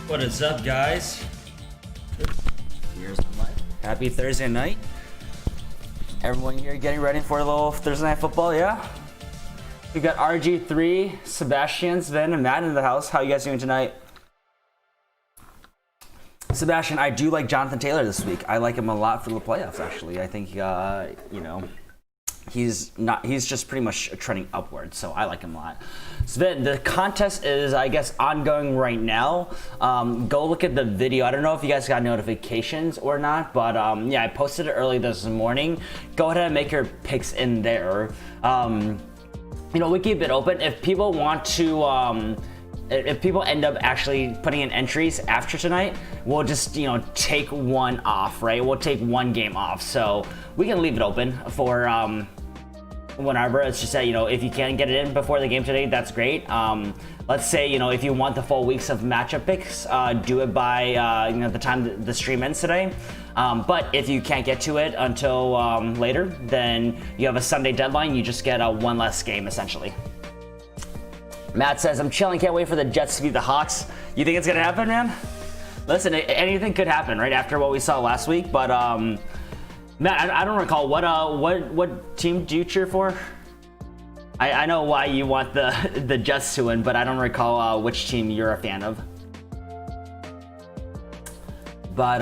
What is up, guys? Here's the life. Happy Thursday night. Everyone here getting ready for a little Thursday night football, yeah? We've got RG3, Sebastian, Sven, and Matt in the house. How you guys doing tonight? Sebastian, I do like Jonathan Taylor this week. I like him a lot for the playoffs, actually. I think, he's just pretty much trending upwards, so I like him a lot. Sven, the contest is, I guess, ongoing right now. Go look at the video. I don't know if you guys got notifications or not, but yeah, I posted it early this morning. Go ahead and make your picks in there. We keep it open. If people want to, if people end up actually putting in entries after tonight, we'll just, take one off, right? We'll take one game off. So we can leave it open for whenever. It's just that, if you can't get it in before the game today, that's great. Let's say, if you want the full weeks of matchup picks, do it by, the time the stream ends today. But if you can't get to it until later, then you have a Sunday deadline. You just get one less game, essentially. Matt says, I'm chilling, can't wait for the Jets to beat the Hawks. You think it's gonna happen, man? Listen, anything could happen, right, after what we saw last week, but Matt, I don't recall, what team do you cheer for? I know why you want the Jets to win, but I don't recall which team you're a fan of. But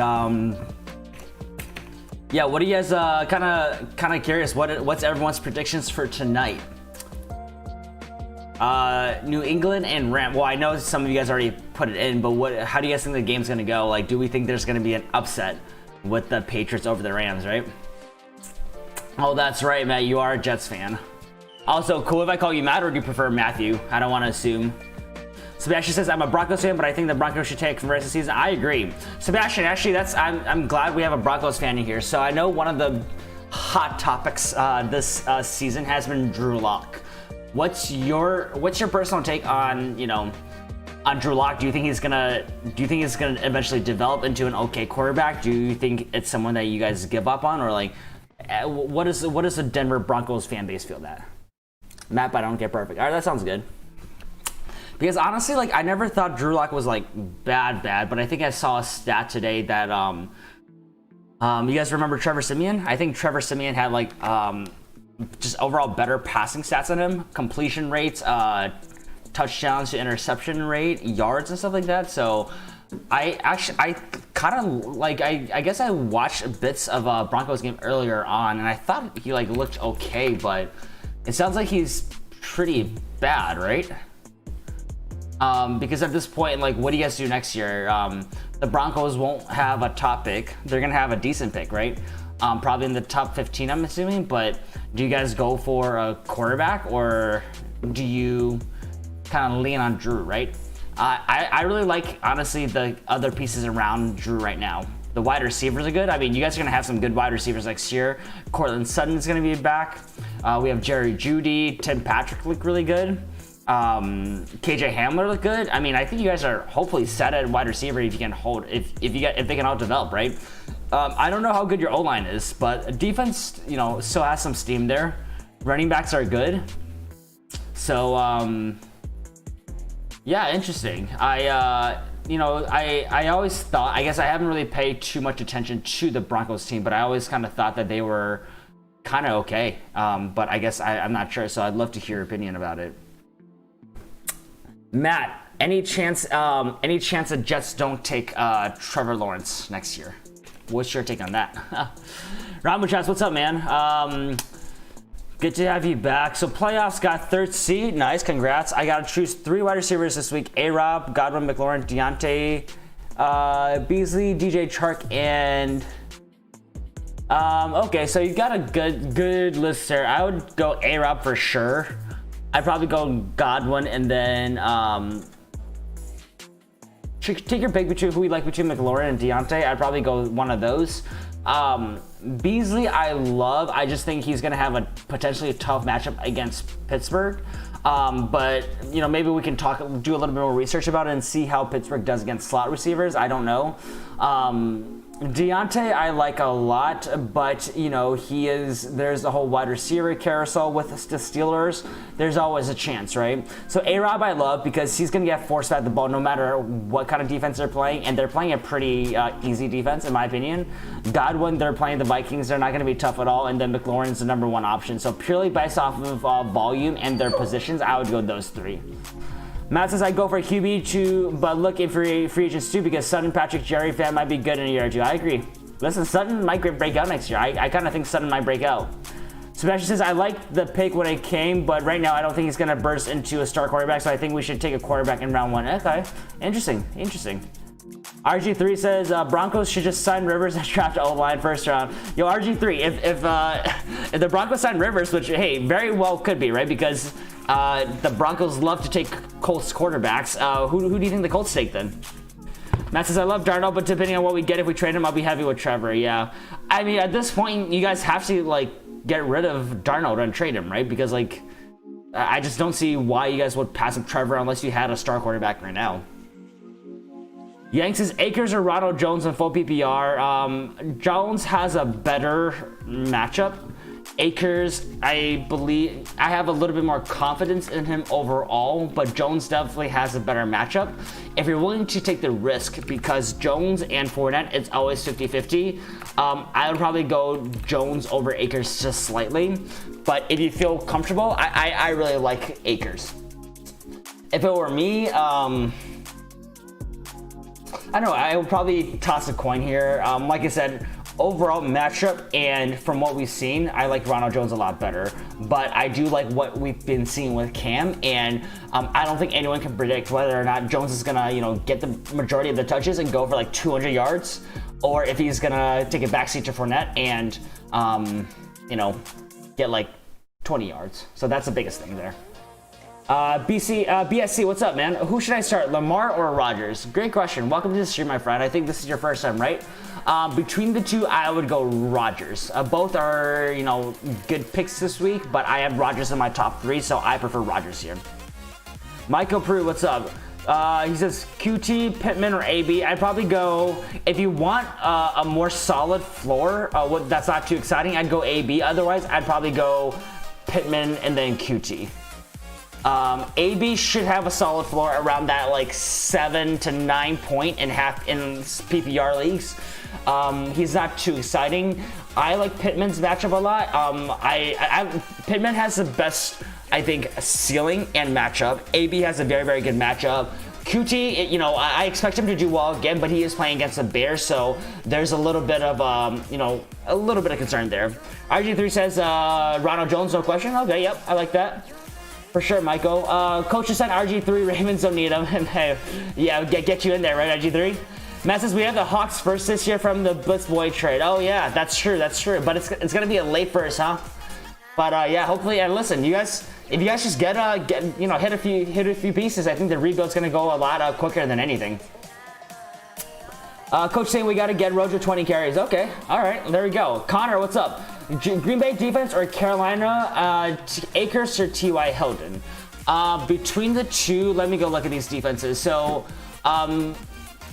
yeah, what are you guys kind of curious, what's everyone's predictions for tonight? New England and Ram. Well, I know some of you guys already put it in, but how do you guys think the game's gonna go? Like, do we think there's gonna be an upset with the Patriots over the Rams, right? Oh, that's right, Matt. You are a Jets fan. Also, cool if I call you Matt, or do you prefer Matthew? I don't want to assume. Sebastian says, I'm a Broncos fan, but I think the Broncos should take from the rest of the season. I agree. Sebastian, actually, I'm glad we have a Broncos fan in here. So I know one of the hot topics this season has been Drew Lock. What's your personal take on Drew Lock? Do you think he's gonna eventually develop into an okay quarterback? Do you think it's someone that you guys give up on, or like what does the Denver Broncos fan base feel that? Matt, but I don't get perfect. All right, that sounds good. Because honestly, like, I never thought Drew Lock was like bad, but I think I saw a stat today that you guys remember Trevor Siemian? I think Trevor Siemian had like just overall better passing stats than him, completion rates, touchdowns to interception rate, yards and stuff like that. So I kind of like, I guess I watched bits of a Broncos game earlier on, and I thought he like looked okay, but it sounds like he's pretty bad, right? Because at this point, like, what do you guys do next year? The Broncos won't have a top pick. They're gonna have a decent pick, right? Probably in the top 15, I'm assuming, but do you guys go for a quarterback, or do you kind of lean on Drew, right? I really like, honestly, the other pieces around Drew right now. The wide receivers are good. I mean, you guys are going to have some good wide receivers next year. Cortland Sutton is going to be back. We have Jerry Jeudy. Tim Patrick look really good. KJ Hamler look good. I mean, I think you guys are hopefully set at wide receiver if you can hold, if they can all develop, right? I don't know how good your O-line is, but defense, you know, still has some steam there. Running backs are good. So, yeah, interesting. You know, I always thought, I guess I haven't really paid too much attention to the Broncos team, but I always kind of thought that they were kind of okay. But I guess I'm not sure, so I'd love to hear your opinion about it. Matt, any chance the Jets don't take Trevor Lawrence next year? What's your take on that? Ron Muchas, what's up, man? Good to have you back. So playoffs got third seed. Nice, congrats. I got to choose 3 wide receivers this week. A-Rob, Godwin, McLaurin, Deontay, Beasley, DJ Chark, and... okay, so you got a good list there. I would go A-Rob for sure. I'd probably go Godwin, and then take your pick between who we like between McLaurin and Deontay. I'd probably go one of those. Beasley, I love. I just think he's going to have a potentially tough matchup against Pittsburgh. But, you know, maybe we can do a little bit more research about it and see how Pittsburgh does against slot receivers. I don't know. Deontay I like a lot, but, you know, there's the whole wide receiver carousel with the Steelers. There's always a chance, right? So A-Rob I love because he's going to get force fed the ball no matter what kind of defense they're playing, and they're playing a pretty easy defense, in my opinion. Godwin, they're playing the Vikings. They're not going to be tough at all, and then McLaurin's the #1 option. So purely based off of volume and their positions, I would go those 3. Matt says I go for QB too, but look in free agents too because Sutton, Patrick, Jerry fan might be good in a year or two. I agree. Listen, Sutton might break out next year. I kind of think Sutton might break out. Sebastian says I liked the pick when it came, but right now I don't think he's going to burst into a star quarterback, so I think we should take a quarterback in round 1. Okay, interesting. RG3 says Broncos should just sign Rivers and draft O-line first round. Yo, RG3, if the Broncos sign Rivers, which hey, very well could be, right? Because the Broncos love to take Colts quarterbacks. Who do you think the Colts take then? Matt says I love Darnold, but depending on what we get if we trade him, I'll be heavy with Trevor. Yeah, I mean at this point you guys have to like get rid of Darnold and trade him, right? Because like I just don't see why you guys would pass up Trevor unless you had a star quarterback right now. Yanks says Akers or Ronald Jones in full PPR. Jones has a better matchup. Akers, I believe, I have a little bit more confidence in him overall, but Jones definitely has a better matchup. If you're willing to take the risk, because Jones and Fournette, it's always 50-50, I would probably go Jones over Akers just slightly. But if you feel comfortable, I really like Akers. If it were me, I don't know, I would probably toss a coin here. Like I said, overall matchup and from what we've seen, I like Ronald Jones a lot better. But I do like what we've been seeing with Cam, and I don't think anyone can predict whether or not Jones is gonna, you know, get the majority of the touches and go for like 200 yards, or if he's gonna take a backseat to Fournette and, you know, get like 20 yards. So that's the biggest thing there. BSC, what's up, man? Who should I start, Lamar or Rodgers? Great question. Welcome to the stream, my friend. I think this is your first time, right? Between the two, I would go Rodgers. Both are, you know, good picks this week, but I have Rodgers in my top 3, so I prefer Rodgers here. Michael Prue, what's up? He says QT, Pittman, or AB. I'd probably go, if you want a more solid floor, that's not too exciting, I'd go AB. Otherwise, I'd probably go Pittman and then QT. AB should have a solid floor around that like 7 to 9 point in PPR leagues. He's not too exciting. I like Pittman's matchup a lot. Pittman has the best, I think, ceiling and matchup. AB has a very, very good matchup. QT, you know, I expect him to do well again, but he is playing against the Bears, so there's a little bit of, you know, a little bit of concern there. RG3 says Ronald Jones, no question. Okay, yep, I like that. For sure, Michael. Coach just said RG3, Ravens don't need him. Yeah, get you in there, right, RG3? Matt says we have the Hawks first this year from the Blitz Boy trade. Oh yeah, that's true. But it's gonna be a late first, huh? But yeah, hopefully. And listen, you guys, if you guys just get you know, hit a few pieces, I think the rebuild's gonna go a lot quicker than anything. Coach saying we gotta get Rojo 20 carries. Okay, all right, there we go. Connor, what's up? Green Bay defense or Carolina, Akers or T.Y. Hilton? Between the two, let me go look at these defenses. So,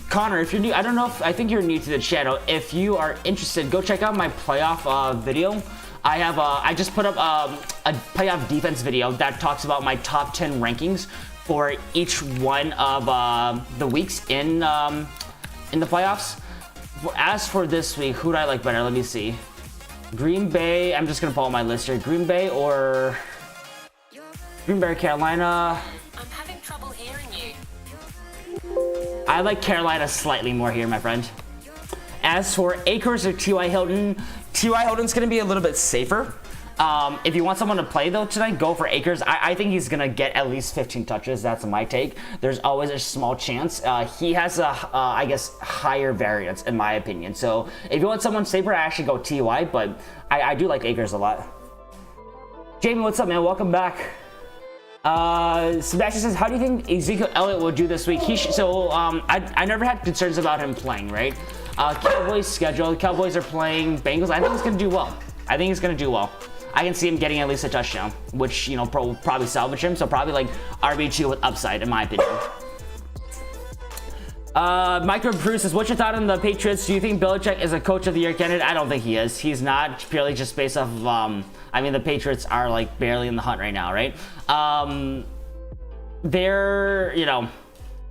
Connor, if you're new, I don't know if, I think you're new to the channel. If you are interested, go check out my playoff video. I have, I just put up a playoff defense video that talks about my top 10 rankings for each one of the weeks in the playoffs. As for this week, who do I like better? Let me see. Green Bay, I'm just gonna pull out my list here. Green Bay, Carolina. I'm having trouble hearing you. I like Carolina slightly more here, my friend. As for Akers or T.Y. Hilton, T.Y. Hilton's going to be a little bit safer. If you want someone to play, though, tonight, go for Akers. I think he's going to get at least 15 touches. That's my take. There's always a small chance. He has a, I guess, higher variance, in my opinion. So if you want someone safer, I actually go T.Y., but I do like Akers a lot. Jamie, what's up, man? Welcome back. Sebastian says, how do you think Ezekiel Elliott will do this week? I never had concerns about him playing, right? Cowboys schedule. The Cowboys are playing Bengals. I think he's going to do well. I can see him getting at least a touchdown, which, you know, probably salvage him. So probably like RB2 with upside, in my opinion. Micro Bruce says, what's your thought on the Patriots? Do you think Belichick is a coach of the year candidate? I don't think he is. He's not, purely just based off of, I mean, the Patriots are like barely in the hunt right now, right? They're, you know,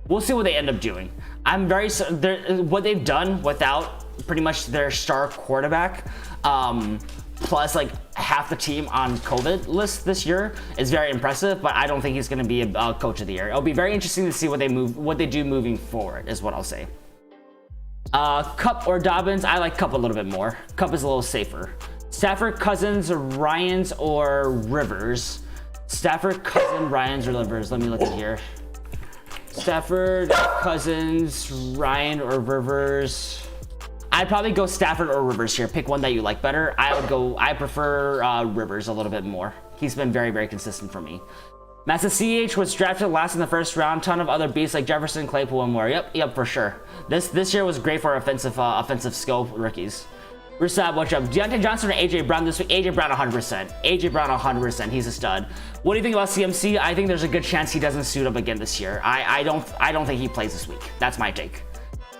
we'll see what they end up doing. What they've done without pretty much their star quarterback, plus like half the team on COVID list this year is very impressive, but I don't think he's going to be a coach of the year. It'll be very interesting to see what they do moving forward, is what I'll say. Cup or Dobbins? I like Cup a little bit more. Cup is a little safer. Stafford, Cousins, Ryans, or Rivers? Stafford, Cousins, Ryans, or Rivers? Let me look at here. Stafford, Cousins, Ryan, or Rivers? I'd probably go Stafford or Rivers here. Pick one that you like better. I prefer Rivers a little bit more. He's been very, very consistent for me. Massive CH was drafted last in the first round. Ton of other beasts like Jefferson, Claypool, and more. Yep, for sure. This year was great for offensive skill rookies. Rusab, what's up? Deontay Johnson or AJ Brown this week? AJ Brown 100%. AJ Brown 100%. He's a stud. What do you think about CMC? I think there's a good chance he doesn't suit up again this year. I don't think he plays this week. That's my take.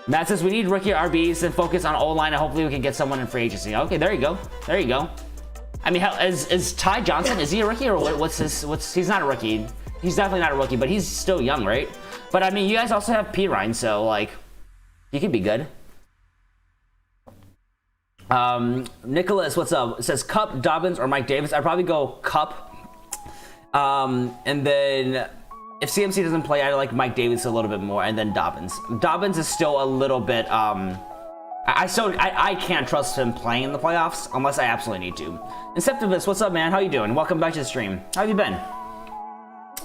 Matt says we need rookie RBs and focus on O-line, and hopefully we can get someone in free agency. Okay, there you go. There you go. I mean, is Ty Johnson, is he a rookie, or he's not a rookie. He's definitely not a rookie, but he's still young, right? But I mean, you guys also have P. Ryan, so like, he could be good. Nicholas, what's up? It says Cup, Dobbins, or Mike Davis. I'd probably go Cup. And then if CMC doesn't play, I like Mike Davis a little bit more, and then Dobbins. Dobbins is still a little bit, I can't trust him playing in the playoffs unless I absolutely need to. Inceptivus, what's up, man? How you doing? Welcome back to the stream. How have you been?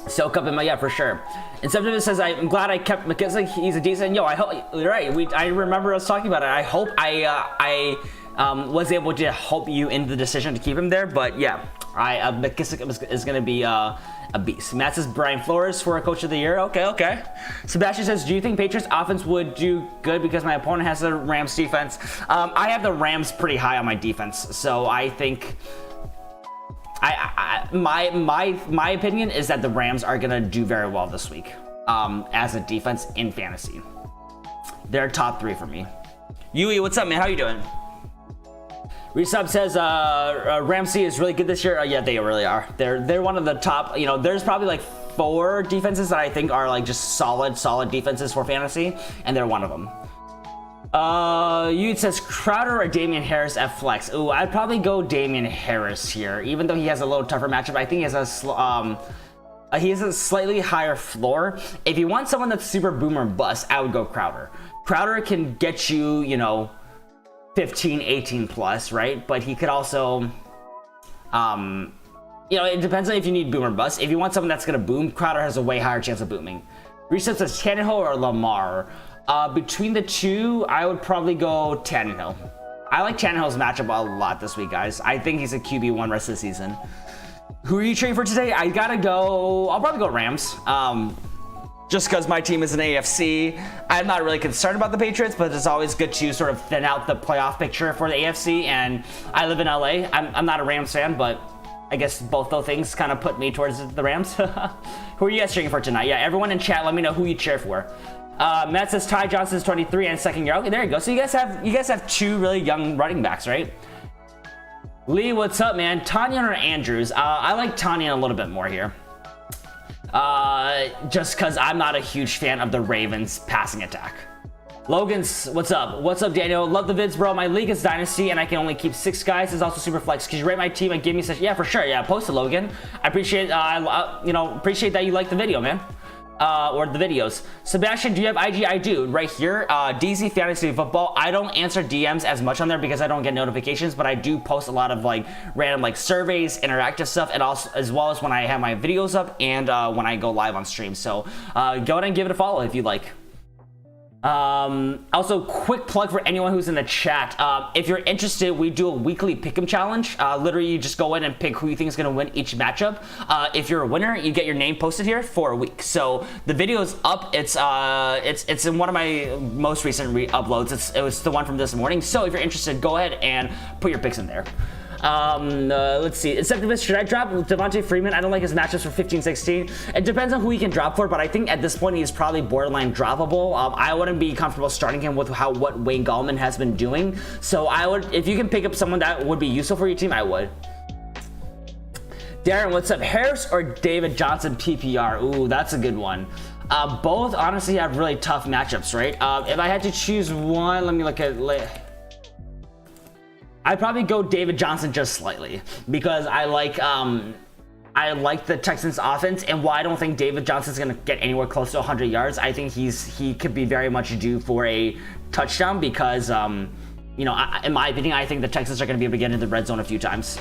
Soak up in my, yeah, for sure. Inceptivus says, I'm glad I kept McKissick. He's a decent, I hope, right, I remember us talking about it. I hope I was able to help you in the decision to keep him there, but yeah, McKissick is going to be a beast. Matt says Brian Flores for a coach of the year. Okay. Sebastian says, do you think Patriots offense would do good because my opponent has the Rams defense? I have the Rams pretty high on my defense, so I think my opinion is that the Rams are going to do very well this week as a defense in fantasy. They're top 3 for me. Yui, what's up, man? How you doing? Resub says Ramsey is really good this year. Yeah, they really are. They're one of the top. You know, there's probably like 4 defenses that I think are like just solid defenses for fantasy, and they're one of them. You says Crowder or Damian Harris at flex. Ooh, I'd probably go Damian Harris here, even though he has a little tougher matchup. I think he has a slightly higher floor. If you want someone that's super boomer bust, I would go Crowder. Crowder can get you, you know, 15, 18 plus, right? But he could also, you know, it depends on if you need boom or bust. If you want someone that's going to boom, Crowder has a way higher chance of booming. Reset says Tannehill or Lamar. Between the two, I would probably go Tannehill. I like Tannehill's matchup a lot this week, guys. I think he's a QB1 rest of the season. Who are you trading for today? I'll probably go Rams. Just because my team is an AFC. I'm not really concerned about the Patriots, but it's always good to sort of thin out the playoff picture for the AFC, and I live in LA. I'm not a Rams fan, but I guess both those things kind of put me towards the Rams. Who are you guys cheering for tonight? Yeah, everyone in chat, let me know who you cheer for. Matt says Ty Johnson's 23 and second year. Okay, there you go. So you guys have two really young running backs, right? Lee, what's up, man? Tanyan or Andrews? I like Tanyan a little bit more here. Just because I'm not a huge fan of the Ravens passing attack. Logan's, what's up? What's up, Daniel? Love the vids, bro. My league is Dynasty, and I can only keep 6 guys. It's also super flex. Could you rate my team and give me such? Yeah, for sure. Yeah, post it, Logan. I appreciate, appreciate that you like the video, man. Or the videos. Sebastian, do you have IG? I do. Right here, DZ Fantasy Football. I don't answer DMs as much on there because I don't get notifications, but I do post a lot of like random like surveys, interactive stuff, and also as well as when I have my videos up and when I go live on stream. So go ahead and give it a follow if you like. Also, quick plug for anyone who's in the chat. If you're interested, we do a weekly pick'em challenge. Literally, you just go in and pick who you think is going to win each matchup. If you're a winner, you get your name posted here for a week. So the video is up. It's in one of my most recent uploads. It was the one from this morning. So if you're interested, go ahead and put your picks in there. Let's see. Inceptivist, should I drop Devontae Freeman? I don't like his matchups for 15-16. It depends on who he can drop for, but I think at this point he's probably borderline droppable. I wouldn't be comfortable starting him with what Wayne Gallman has been doing. So I would, if you can pick up someone that would be useful for your team, I would. Darren, what's up? Harris or David Johnson PPR? Ooh, that's a good one. Both honestly have really tough matchups, right? If I had to choose one, let me look at. I'd probably go David Johnson just slightly because I like the Texans offense, and while I don't think David Johnson's gonna get anywhere close to 100 yards, I think he could be very much due for a touchdown because in my opinion, I think the Texans are gonna be able to get into the red zone a few times.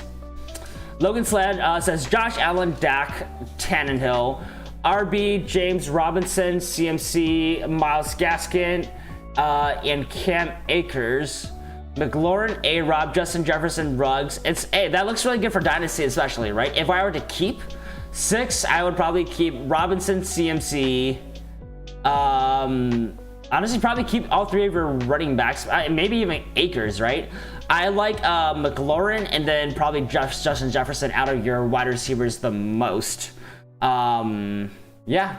Logan Sled says Josh Allen, Dak, Tannehill, RB, James Robinson, CMC, Myles Gaskin, and Cam Akers. McLaurin, A-Rob, Justin Jefferson, Ruggs. That looks really good for Dynasty especially, right? If I were to keep 6, I would probably keep Robinson, CMC. Honestly, probably keep all 3 of your running backs. Maybe even Akers, right? I like McLaurin and then probably Justin Jefferson out of your wide receivers the most. Yeah,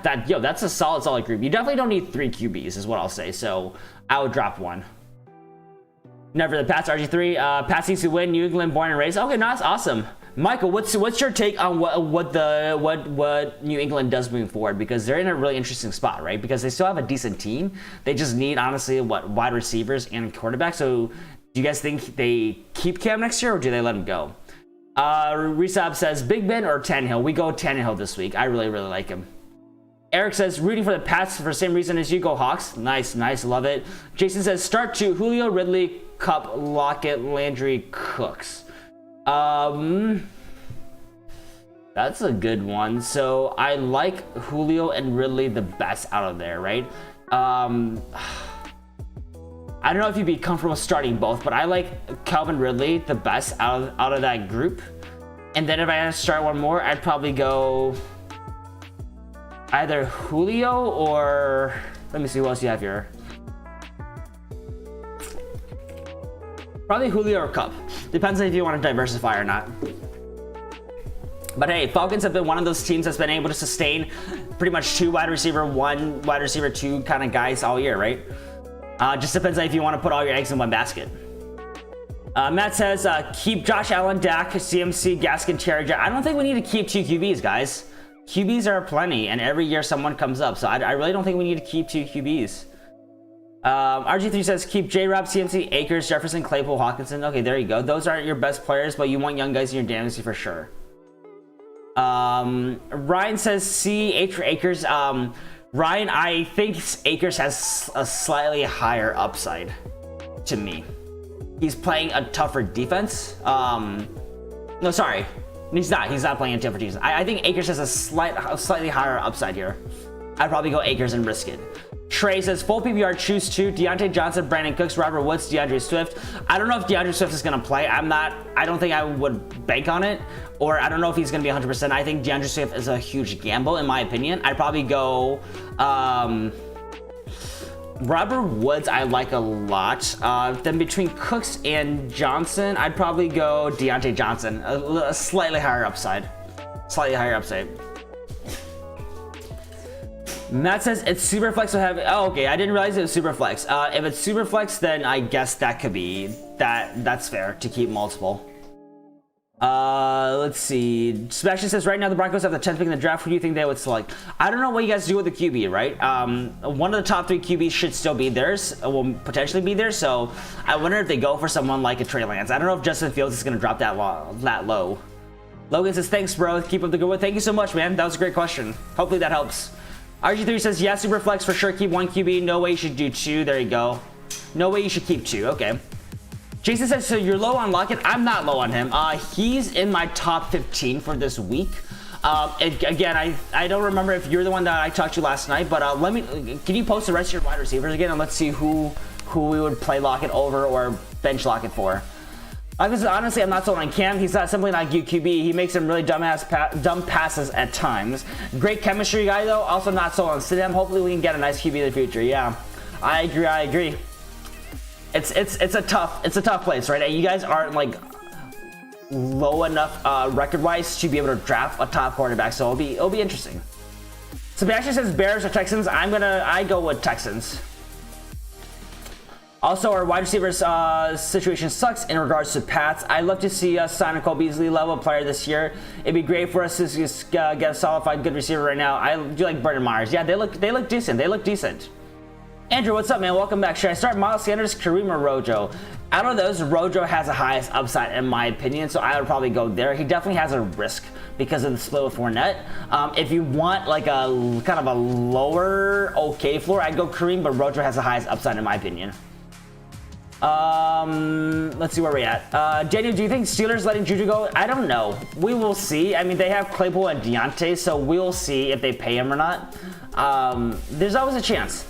that's a solid group. You definitely don't need 3 QBs is what I'll say. So I would drop 1. Never the Pats, RG3. Pats needs to win. New England, born and raised. Okay, no, that's awesome. Michael, what's your take on what New England does moving forward? Because they're in a really interesting spot, right? Because they still have a decent team. They just need, honestly, wide receivers and quarterbacks. So do you guys think they keep Cam next year or do they let him go? Resab says Big Ben or Tannehill. We go Tannehill this week. I really like him. Eric says, rooting for the Pats for the same reason as you. Go Hawks. Nice, love it. Jason says, start 2, Julio, Ridley, Cup, Lockett, Landry, Cooks. That's a good one. So I like Julio and Ridley the best out of there, right? I don't know if you'd be comfortable starting both, but I like Calvin Ridley the best out of that group. And then if I had to start one more, I'd probably go either Julio or let me see what else you have here. Probably Julio or Cup. Depends on if you want to diversify or not. But hey, Falcons have been one of those teams that's been able to sustain pretty much 2 wide receiver, 1 wide receiver, 2 kind of guys all year, right? Just depends on if you want to put all your eggs in one basket. Matt says, keep Josh Allen, Dak, CMC, Gaskin, Cherry. I don't think we need to keep 2 QBs, guys. QBs are plenty, and every year someone comes up. So I really don't think we need to keep 2 QBs. RG3 says, keep J-Rob, CMC, Akers, Jefferson, Claypool, Hawkinson. Okay, there you go. Those aren't your best players, but you want young guys in your dynasty for sure. Ryan says, C, H for Akers. Ryan, I think Akers has a slightly higher upside to me. He's playing a tougher defense. No, sorry. He's not playing a tougher defense. I think Akers has a slightly higher upside here. I'd probably go Akers and risk it. Trey says, full PPR, choose 2. Deontay Johnson, Brandon Cooks, Robert Woods, DeAndre Swift. I don't know if DeAndre Swift is going to play. I don't think I would bank on it. Or I don't know if he's going to be 100%. I think DeAndre Swift is a huge gamble, in my opinion. I'd probably go Robert Woods, I like a lot. Then between Cooks and Johnson, I'd probably go Deontay Johnson. A slightly higher upside. Matt says it's super flex will have. Oh, okay. I didn't realize it was super flex. If it's super flex, then I guess that could be that's fair to keep multiple. Let's see. Sebastian says right now the Broncos have the 10th pick in the draft. Who do you think they would select? I don't know what you guys do with the QB, right? One of the top 3 QBs should still be theirs. Will potentially be there. So I wonder if they go for someone like a Trey Lance. I don't know if Justin Fields is going to drop that low. Logan says thanks, bro. Keep up the good work. Thank you so much, man. That was a great question. Hopefully that helps. RG3 says, yeah, super flex for sure. Keep 1 QB. No way you should do 2. There you go. No way you should keep 2. Okay. Jason says, so you're low on Lockett? I'm not low on him. He's in my top 15 for this week. Again, I don't remember if you're the one that I talked to last night, but can you post the rest of your wide receivers again, and let's see who we would play Lockett over or bench Lockett for. Honestly, I'm not sold on Cam. He's not simply not QB. He makes some really dumb passes at times. Great chemistry guy though. Also not sold on Stidham. Hopefully we can get a nice QB in the future. Yeah, I agree. It's a tough place, right? You guys aren't like low enough record-wise to be able to draft a top quarterback, so it'll be interesting. Sebastian says Bears or Texans. I go with Texans. Also, our wide receivers situation sucks in regards to Pats. I'd love to see us sign a Cole Beasley level player this year. It'd be great for us to just get a solidified good receiver right now. I do like Burton Myers. Yeah, they look decent. Andrew, what's up, man? Welcome back. Should I start Miles Sanders, Kareem, or Rojo? Out of those, Rojo has the highest upside in my opinion, so I would probably go there. He definitely has a risk because of the split with Fournette. If you want like a kind of a lower okay floor, I'd go Kareem, but Rojo has the highest upside in my opinion. Let's see where we're at. Daniel, do you think Steelers letting Juju go? I don't know. We will see. I mean, they have Claypool and Deontay, so we'll see if they pay him or not. There's always a chance.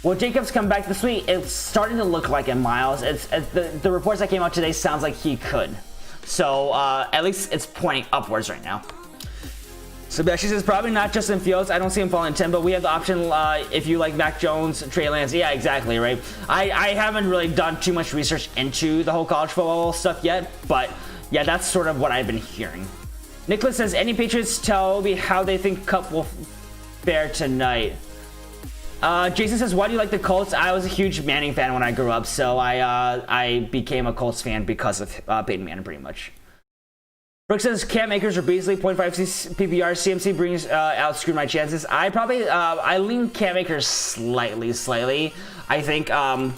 Will Jacobs come back this week? It's starting to look like it, Miles. The reports that came out today sounds like he could. So, at least it's pointing upwards right now. Sebastian says probably not Justin Fields. I don't see him falling 10, but we have the option if you like Mac Jones, Trey Lance. Yeah, exactly, right? I haven't really done too much research into the whole college football stuff yet, but yeah, that's sort of what I've been hearing. Nicholas says, any Patriots tell me how they think Cup will fare tonight? Jason says, why do you like the Colts? I was a huge Manning fan when I grew up, so I became a Colts fan because of Peyton Manning pretty much. Brooke says Cam Akers or Beasley, 0.5 PPR. CMC brings outscrewed my chances. I lean Cam Akers slightly. I think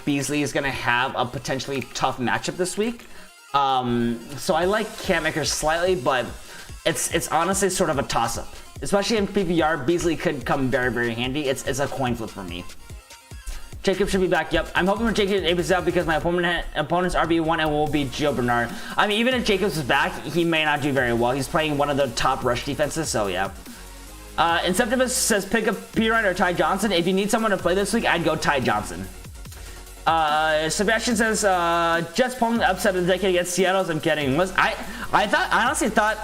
Beasley is going to have a potentially tough matchup this week. So I like Cam Akers slightly, but it's honestly sort of a toss-up. Especially in PPR, Beasley could come very, very handy. It's a coin flip for me. Jacob should be back. Yep. I'm hoping for Jacob is out because my opponent's RB1 and will be Gio Bernard. I mean, even if Jacobs is back, he may not do very well. He's playing one of the top rush defenses, so yeah. Inceptivus says pick up Pirine or Ty Johnson. If you need someone to play this week, I'd go Ty Johnson. Sebastian says Jets pulling the upset of the decade against Seattle. I'm kidding. I honestly thought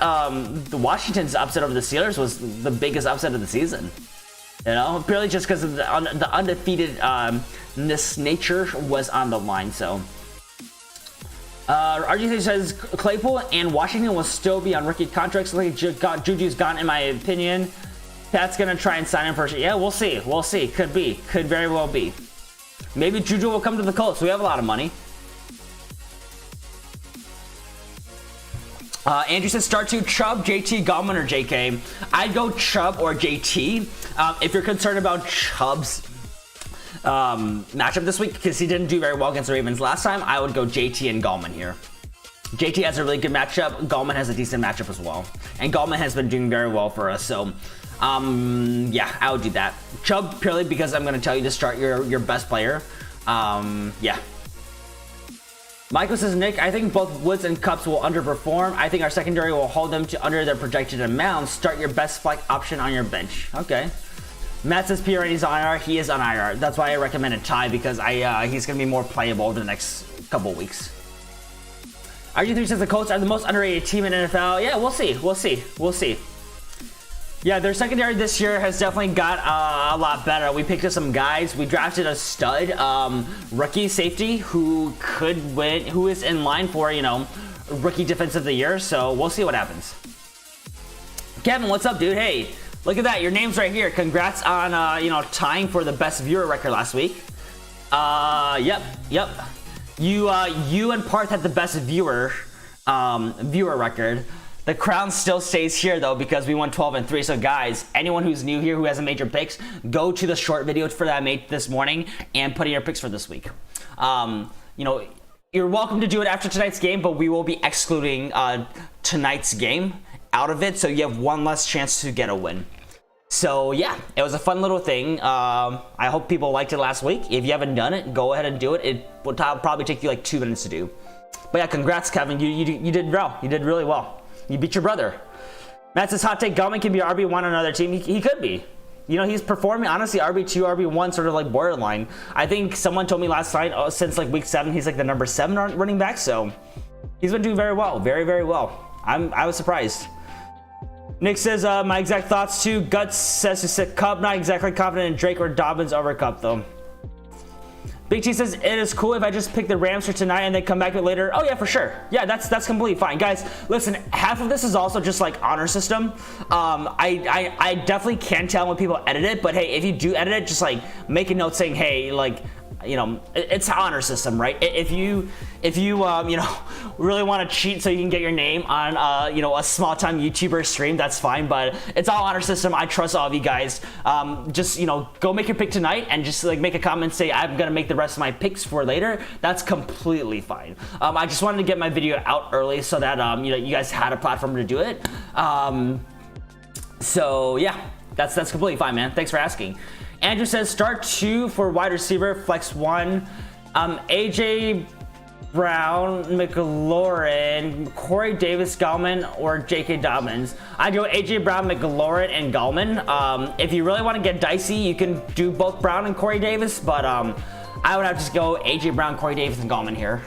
the Washington's upset over the Steelers was the biggest upset of the season. You know, purely just because of the undefeatedness nature was on the line. So, RG says Claypool and Washington will still be on rookie contracts. Like Juju's gone, in my opinion. Pat's gonna try and sign him first. Yeah, we'll see. Could very well be. Maybe Juju will come to the Colts. We have a lot of money. Andrew says start to Chubb, JT, Gallman, or JK. I'd go Chubb or JT. If you're concerned about Chubb's matchup this week, because he didn't do very well against the Ravens last time, I would go JT and Gallman here. JT has a really good matchup. Gallman has a decent matchup as well. And Gallman has been doing very well for us. So, yeah, I would do that. Chubb purely because I'm going to tell you to start your best player. Yeah. Michael says, Nick, I think both Woods and Cups will underperform. I think our secondary will hold them to under their projected amount. Start your best flex option on your bench. Okay. Matt says Pirini's on IR. He is on IR. That's why I recommended Ty, because he's going to be more playable over the next couple weeks. RG3 says the Colts are the most underrated team in NFL. Yeah, we'll see. Yeah, their secondary this year has definitely got a lot better. We picked up some guys. We drafted a stud rookie safety who could win, who is in line for, rookie defensive of the year. So we'll see what happens. Kevin, what's up, dude? Hey, Look at that, your name's right here. Congrats on, you know, tying for the best viewer record last week. Yep. You and Parth had the best viewer record. The crown still stays here though because we won 12-3. So guys, anyone who's new here who hasn't made your picks, go to the short video for that I made this morning and put in your picks for this week. You know, you're welcome to do it after tonight's game, but we will be excluding tonight's game out of it, so you have one less chance to get a win. So yeah, it was a fun little thing. I hope people liked it last week. If you haven't done it, go ahead and do it. It will probably take you like 2 minutes to do. But yeah, congrats, Kevin. You did well. You did really well. You beat your brother. Matt says hot take, Gallman can be RB1 on another team. He could be. You know, he's performing, honestly, RB2, RB1, sort of like borderline. I think someone told me last night, since like week 7, he's like the number 7 running back. So he's been doing very well. Very, very well. I was surprised. Nick says, my exact thoughts too. Guts says to sit Cup. Not exactly confident in Drake or Dobbins over Cup though. Big T says, it is cool if I just pick the Rams for tonight and then come back to it later. Oh yeah, for sure. Yeah, that's completely fine. Guys, listen, half of this is also just like honor system. I definitely can tell when people edit it, but hey, if you do edit it, just like make a note saying, hey, like, you know, it's honor system, right? If you you know, really want to cheat so you can get your name on you know, a small time YouTuber stream, that's fine, but it's all honor system. I trust all of you guys. Just, you know, go make your pick tonight and just like make a comment, say I'm gonna make the rest of my picks for later. That's completely fine. I just wanted to get my video out early so that you know, you guys had a platform to do it. So yeah, that's completely fine, man. Thanks for asking. Andrew says start 2 for wide receiver, flex 1. AJ Brown, McLaurin, Corey Davis, Gallman, or J.K. Dobbins. I go AJ Brown, McLaurin, and Gallman. If you really want to get dicey, you can do both Brown and Corey Davis, but I would have to just go AJ Brown, Corey Davis, and Gallman here.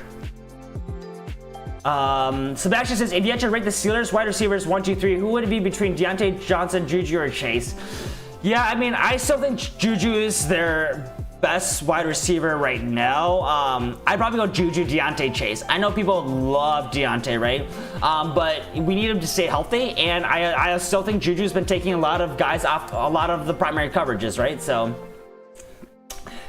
Sebastian says, if you had to rank the Steelers wide receivers 1, 2, 3, who would it be between Deontay Johnson, Juju, or Chase? Yeah, I mean, I still think Juju is their best wide receiver right now. I'd probably go Juju, Deontay, Chase. I know people love Deontay, right? But we need him to stay healthy, and I still think Juju's been taking a lot of guys off a lot of the primary coverages, right? So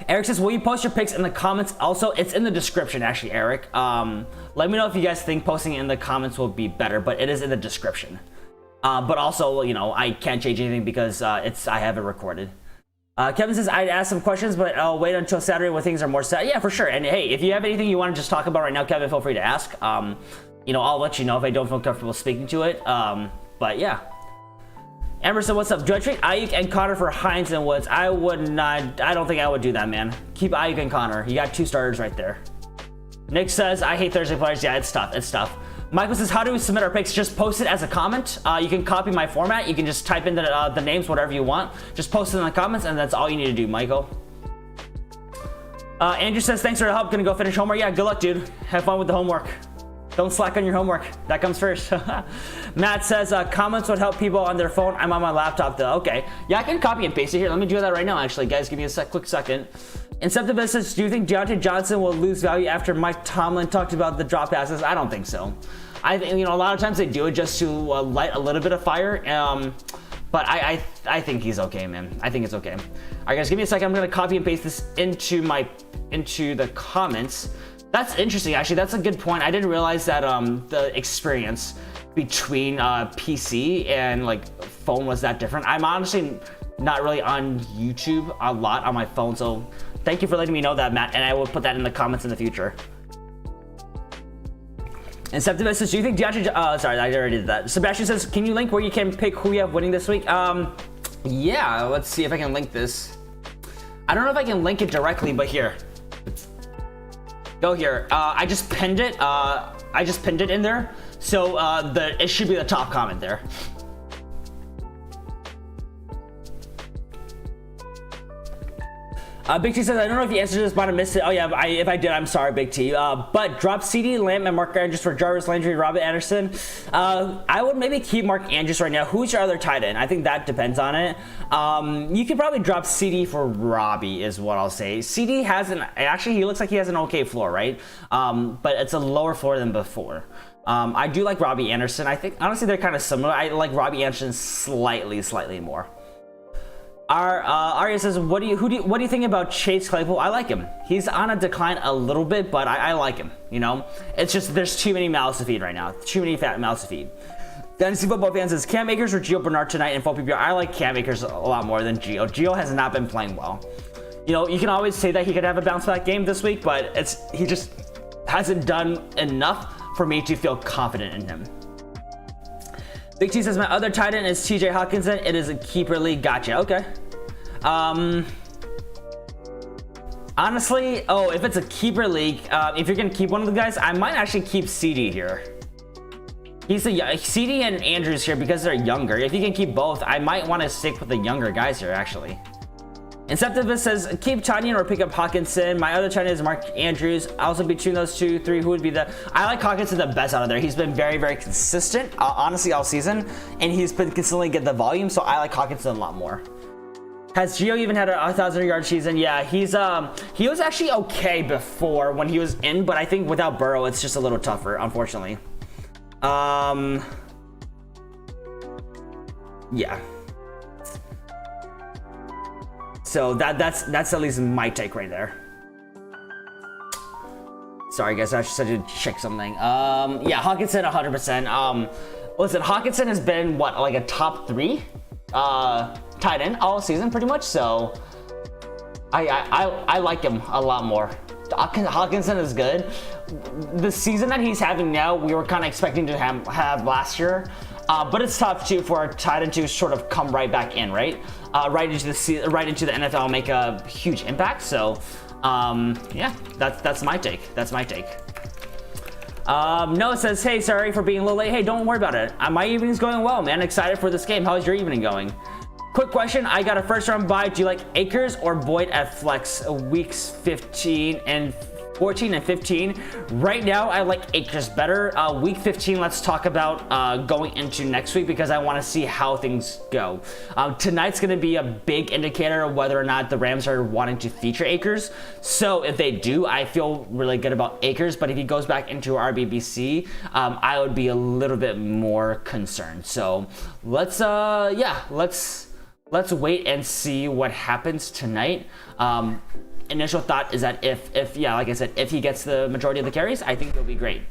Eric says, will you post your picks in the comments? Also, it's in the description, actually, Eric. Let me know if you guys think posting it in the comments will be better, but it is in the description. But also, you know, I can't change anything because I have it recorded. Kevin says, I'd ask some questions, but I'll wait until Saturday when things are more set. Yeah, for sure. And hey, if you have anything you want to just talk about right now, Kevin, feel free to ask. You know, I'll let you know if I don't feel comfortable speaking to it. But yeah. Amber said, what's up? Do I trade Ayuk and Connor for Hines and Woods? I would not. I don't think I would do that, man. Keep Ayuk and Connor. You got 2 starters right there. Nick says, I hate Thursday players. Yeah, it's tough. It's tough. Michael says, how do we submit our picks? Just post it as a comment. You can copy my format. You can just type in the names, whatever you want. Just post it in the comments, and that's all you need to do, Michael. Andrew says, thanks for the help. Gonna go finish homework. Yeah, good luck, dude. Have fun with the homework. Don't slack on your homework. That comes first. Matt says, comments would help people on their phone. I'm on my laptop, though. Okay. Yeah, I can copy and paste it here. Let me do that right now, actually. Guys, give me a quick second. Inceptive says, do you think Deontay Johnson will lose value after Mike Tomlin talked about the drop passes? I don't think so. I think, you know, a lot of times they do it just to light a little bit of fire. But I think he's okay, man. I think it's okay. All right, guys, give me a second. I'm gonna copy and paste this into the comments. That's interesting, actually. That's a good point. I didn't realize that the experience between PC and like phone was that different. I'm honestly not really on YouTube a lot on my phone, so thank you for letting me know that, Matt, and I will put that in the comments in the future. And Septimus says, do you think Deontay... sorry, I already did that. Sebastian says, can you link where you can pick who you have winning this week? Yeah, let's see if I can link this. I don't know if I can link it directly, but here. Go here. I just pinned it. I just pinned it in there. So it should be the top comment there. Big T says, I don't know if you answered this, but I missed it. Oh yeah, if I did, I'm sorry, Big T. But drop CD, Lamb, and Mark Andrews for Jarvis Landry, Robert Anderson. I would maybe keep Mark Andrews right now. Who's your other tight end? I think that depends on it. You could probably drop CD for Robbie is what I'll say. CD actually, he looks like he has an okay floor, right? But it's a lower floor than before. I do like Robbie Anderson. I think, honestly, they're kind of similar. I like Robbie Anderson slightly more. Arya says, what do you think about Chase Claypool? I like him. He's on a decline a little bit, but I like him. You know, it's just there's too many mouths to feed right now. Too many fat mouths to feed. Fantasy Football Fan says, Cam Akers or Gio Bernard tonight in full PPR? I like Cam Akers a lot more than Gio. Gio has not been playing well. You know, you can always say that he could have a bounce back game this week, but he just hasn't done enough for me to feel confident in him. Big T says, my other tight end is TJ Hawkinson. It is a keeper league. Gotcha. Okay. Honestly, if it's a keeper league, if you're going to keep one of the guys, I might actually keep CD here. CD and Andrews here because they're younger. If you can keep both, I might want to stick with the younger guys here, actually. Inceptivus says, keep Tanyan or pick up Hawkinson. My other tight end is Mark Andrews. Also between those three, who would be I like Hawkinson the best out of there. He's been very consistent, honestly, all season, and he's been consistently getting the volume, so I like Hawkinson a lot more. Has Gio even had a 1,000-yard season? Yeah, he was actually okay before when he was in, but I think without Burrow, it's just a little tougher, unfortunately. Yeah. So that's at least my take right there. Sorry guys, I just had to check something. Yeah, Hawkinson 100%. Listen, Hawkinson has been what, like a top 3 tight end all season pretty much, so I like him a lot more. Hawkinson is good. The season that he's having now, we were kind of expecting to have last year. But it's tough too for a tight end to sort of come right back in, right? Right into the NFL and make a huge impact. So, yeah, that's my take. That's my take. Noah says, hey, sorry for being a little late. Hey, don't worry about it. My evening's going well, man. Excited for this game. How's your evening going? Quick question. I got a first round bye. Do you like Akers or Boyd at flex weeks 14 and 15? Right now, I like Akers better. Week 15, let's talk about going into next week because I want to see how things go. Tonight's going to be a big indicator of whether or not the Rams are wanting to feature Akers. So if they do, I feel really good about Akers. But if he goes back into RBBC, I would be a little bit more concerned. So let's wait and see what happens tonight. Initial thought is that if like I said, if he gets the majority of the carries, I think he'll be great.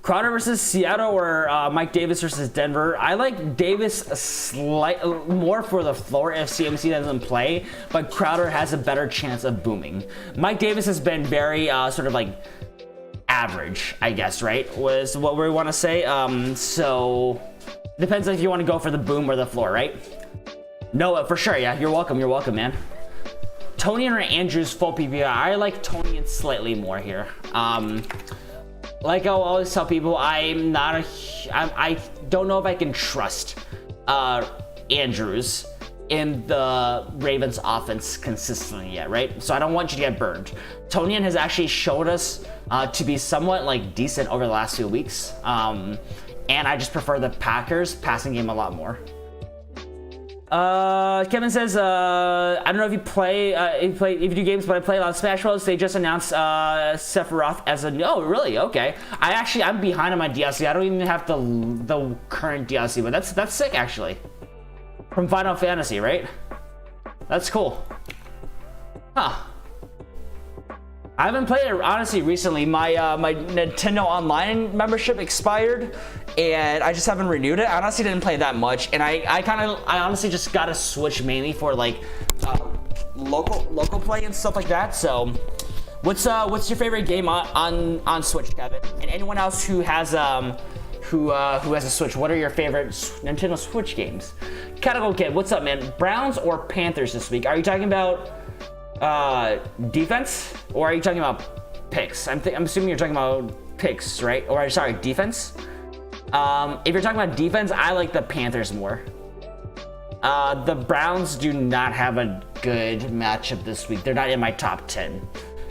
Crowder versus Seattle or Mike Davis versus Denver. I like Davis more for the floor if CMC doesn't play, but Crowder has a better chance of booming. Mike Davis has been very sort of like average, I guess, right? Was what we want to say. So depends if you want to go for the boom or the floor, right? No, for sure. Yeah, you're welcome, man. Tony or Andrews full PPR. I like Tony and slightly more here. Like I'll always tell people, I don't know if I can trust Andrews in the Ravens offense consistently yet, right? So I don't want you to get burned. Tonyan has actually showed us to be somewhat like decent over the last few weeks. And I just prefer the Packers passing game a lot more. Kevin says, I don't know if you play, if you do games, but I play a lot of Smash Bros. They just announced Sephiroth as a, oh really? Okay. I'm behind on my DLC. I don't even have the current DLC, but that's sick actually. From Final Fantasy, right? That's cool. Huh. I haven't played it honestly recently. My Nintendo Online membership expired, and I just haven't renewed it. I honestly didn't play that much, and I honestly just got a Switch mainly for like local play and stuff like that. So, what's your favorite game on Switch, Kevin? And anyone else who has who has a Switch, what are your favorite Nintendo Switch games? Catapult Kid, what's up, man? Browns or Panthers this week? Are you talking about defense, or are you talking about picks? I'm assuming you're talking about picks, right? Or sorry, defense. If you're talking about defense, I like the Panthers more. The Browns do not have a good matchup this week. They're not in my top 10.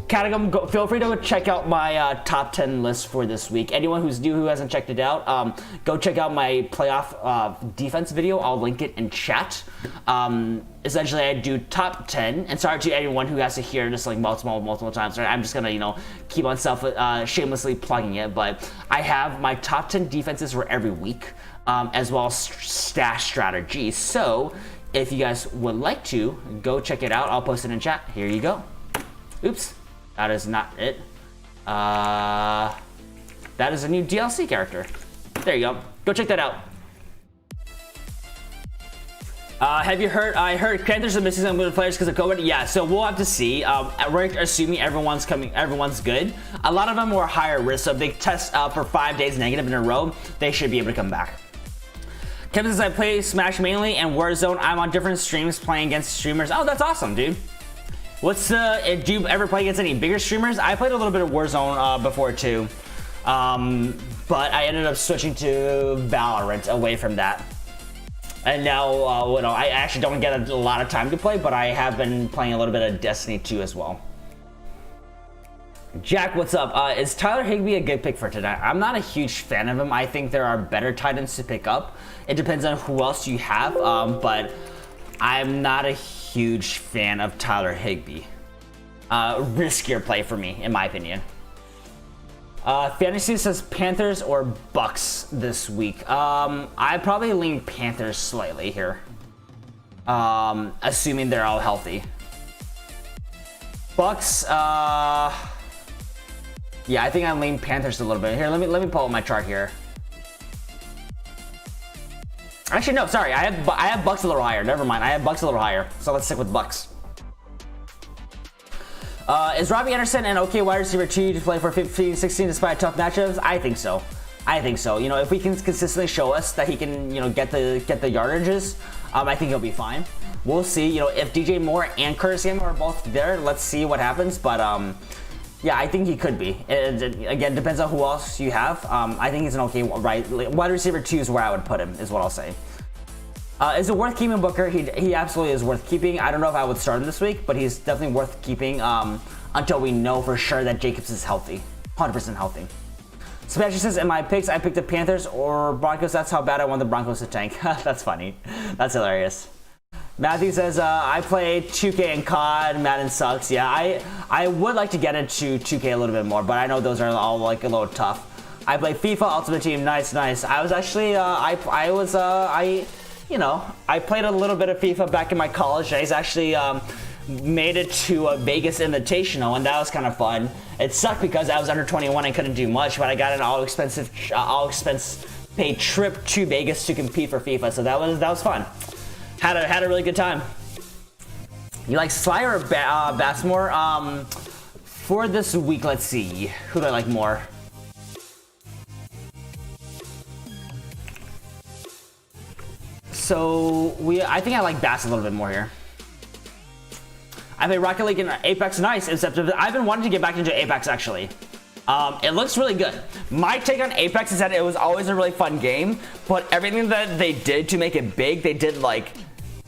Catagum, feel free to go check out my top 10 list for this week. Anyone who's new who hasn't checked it out, go check out my playoff defense video. I'll link it in chat. Essentially, I do top 10, and sorry to anyone who has to hear this like multiple times. Right? I'm just gonna keep on shamelessly plugging it, but I have my top 10 defenses for every week, as well as stash strategies. So if you guys would like to, go check it out. I'll post it in chat. Here you go. Oops. That is not it. That is a new DLC character. There you go. Go check that out. Have you heard? I heard Panthers are missing some good players because of COVID. Yeah, so we'll have to see. We're assuming everyone's good. A lot of them were higher risk, so if they test for 5 days negative in a row, they should be able to come back. Kevin says I play Smash mainly and Warzone. I'm on different streams playing against streamers. Oh, that's awesome, dude. Do you ever play against any bigger streamers? I played a little bit of Warzone before too, but I ended up switching to Valorant away from that. And now, I actually don't get a lot of time to play, but I have been playing a little bit of Destiny 2 as well. Jack, what's up? Is Tyler Higbee a good pick for tonight? I'm not a huge fan of him. I think there are better tight ends to pick up. It depends on who else you have, but I'm not a huge fan of Tyler Higbee. Riskier play for me, in my opinion. Fantasy says Panthers or Bucks this week. I probably lean Panthers slightly here, assuming they're all healthy. Bucks, yeah, I think I lean Panthers a little bit. Here, let me pull up my chart here. Actually, no, sorry. I have Bucks a little higher. Never mind. I have Bucks a little higher. So let's stick with Bucks. Is Robbie Anderson an okay wide receiver 2 to play for 15-16 despite tough matchups? I think so. If we can consistently show us that he can, get the yardages, I think he'll be fine. We'll see. If DJ Moore and Curtis Samuel are both there, let's see what happens. But yeah, I think he could be. It again depends on who else you have. I think he's an okay wide receiver 2 is where I would put him, is what I'll say. Is it worth keeping Booker? He absolutely is worth keeping. I don't know if I would start him this week, but he's definitely worth keeping until we know for sure that Jacobs is healthy, 100% healthy. Sebastian says, in my picks, I picked the Panthers or Broncos. That's how bad I want the Broncos to tank. That's funny. That's hilarious. Matthew says, I play 2K and COD. Madden sucks. Yeah, I would like to get into 2K a little bit more, but I know those are all like a little tough. I play FIFA Ultimate Team. Nice. I was actually, I played a little bit of FIFA back in my college days. Actually, made it to a Vegas Invitational, and that was kind of fun. It sucked because I was under 21 and couldn't do much, but I got an all expense paid trip to Vegas to compete for FIFA, so that was fun. Had a really good time. You like Sly or Bassmore? For this week, let's see. Who do I like more? So I think I like Bass a little bit more here. I play Rocket League and Apex. Nice, except I've been wanting to get back into Apex actually. It looks really good. My take on Apex is that it was always a really fun game, but everything that they did to make it big, they did like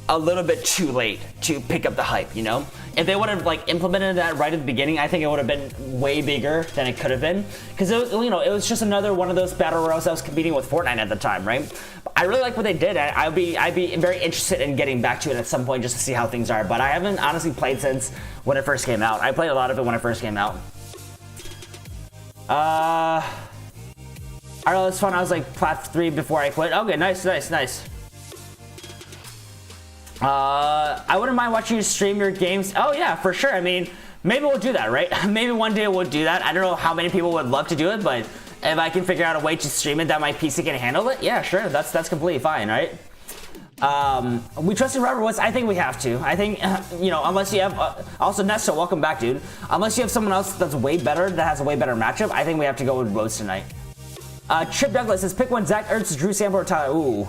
a little bit too late to pick up the hype, If they would have like implemented that right at the beginning, I think it would have been way bigger than it could have been. Because it was just another one of those battle royals that was competing with Fortnite at the time, right? I really like what they did. I'd be very interested in getting back to it at some point just to see how things are. But I haven't honestly played since when it first came out. I played a lot of it when it first came out. I don't know, it's fun. I was like plat 3 before I quit. Okay, nice. I wouldn't mind watching you stream your games. Oh yeah, for sure. I mean, maybe we'll do that, right? Maybe one day we'll do that. I don't know how many people would love to do it, but if I can figure out a way to stream it that my PC can handle it, yeah, sure. That's completely fine, right? We trust in Robert Woods. I think we have to. I think, unless you have, also Nesta, welcome back, dude. Unless you have someone else that's way better, that has a way better matchup, I think we have to go with Rhodes tonight. Chip Douglas says, pick one, Zach Ertz, Drew Sample, or Tyler. Ooh.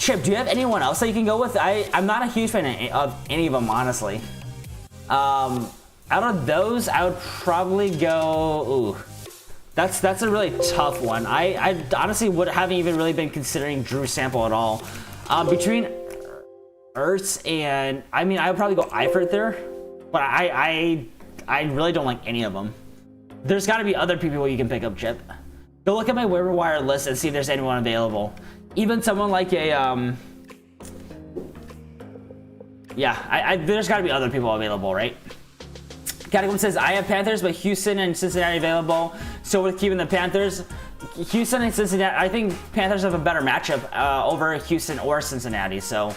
Chip, do you have anyone else that you can go with? I'm not a huge fan of any of them, honestly. Out of those, I would probably go, ooh. That's a really tough one. I honestly haven't even really been considering Drew Sample at all. Ertz, and I mean, I would probably go Eifert there, but I really don't like any of them. There's got to be other people you can pick up, Chip. Go look at my waiver wire list and see if there's anyone available. Even someone like a yeah, there's got to be other people available, right? Catacomb says, I have Panthers, but Houston and Cincinnati available. So with keeping the Panthers, Houston and Cincinnati, I think Panthers have a better matchup over Houston or Cincinnati, so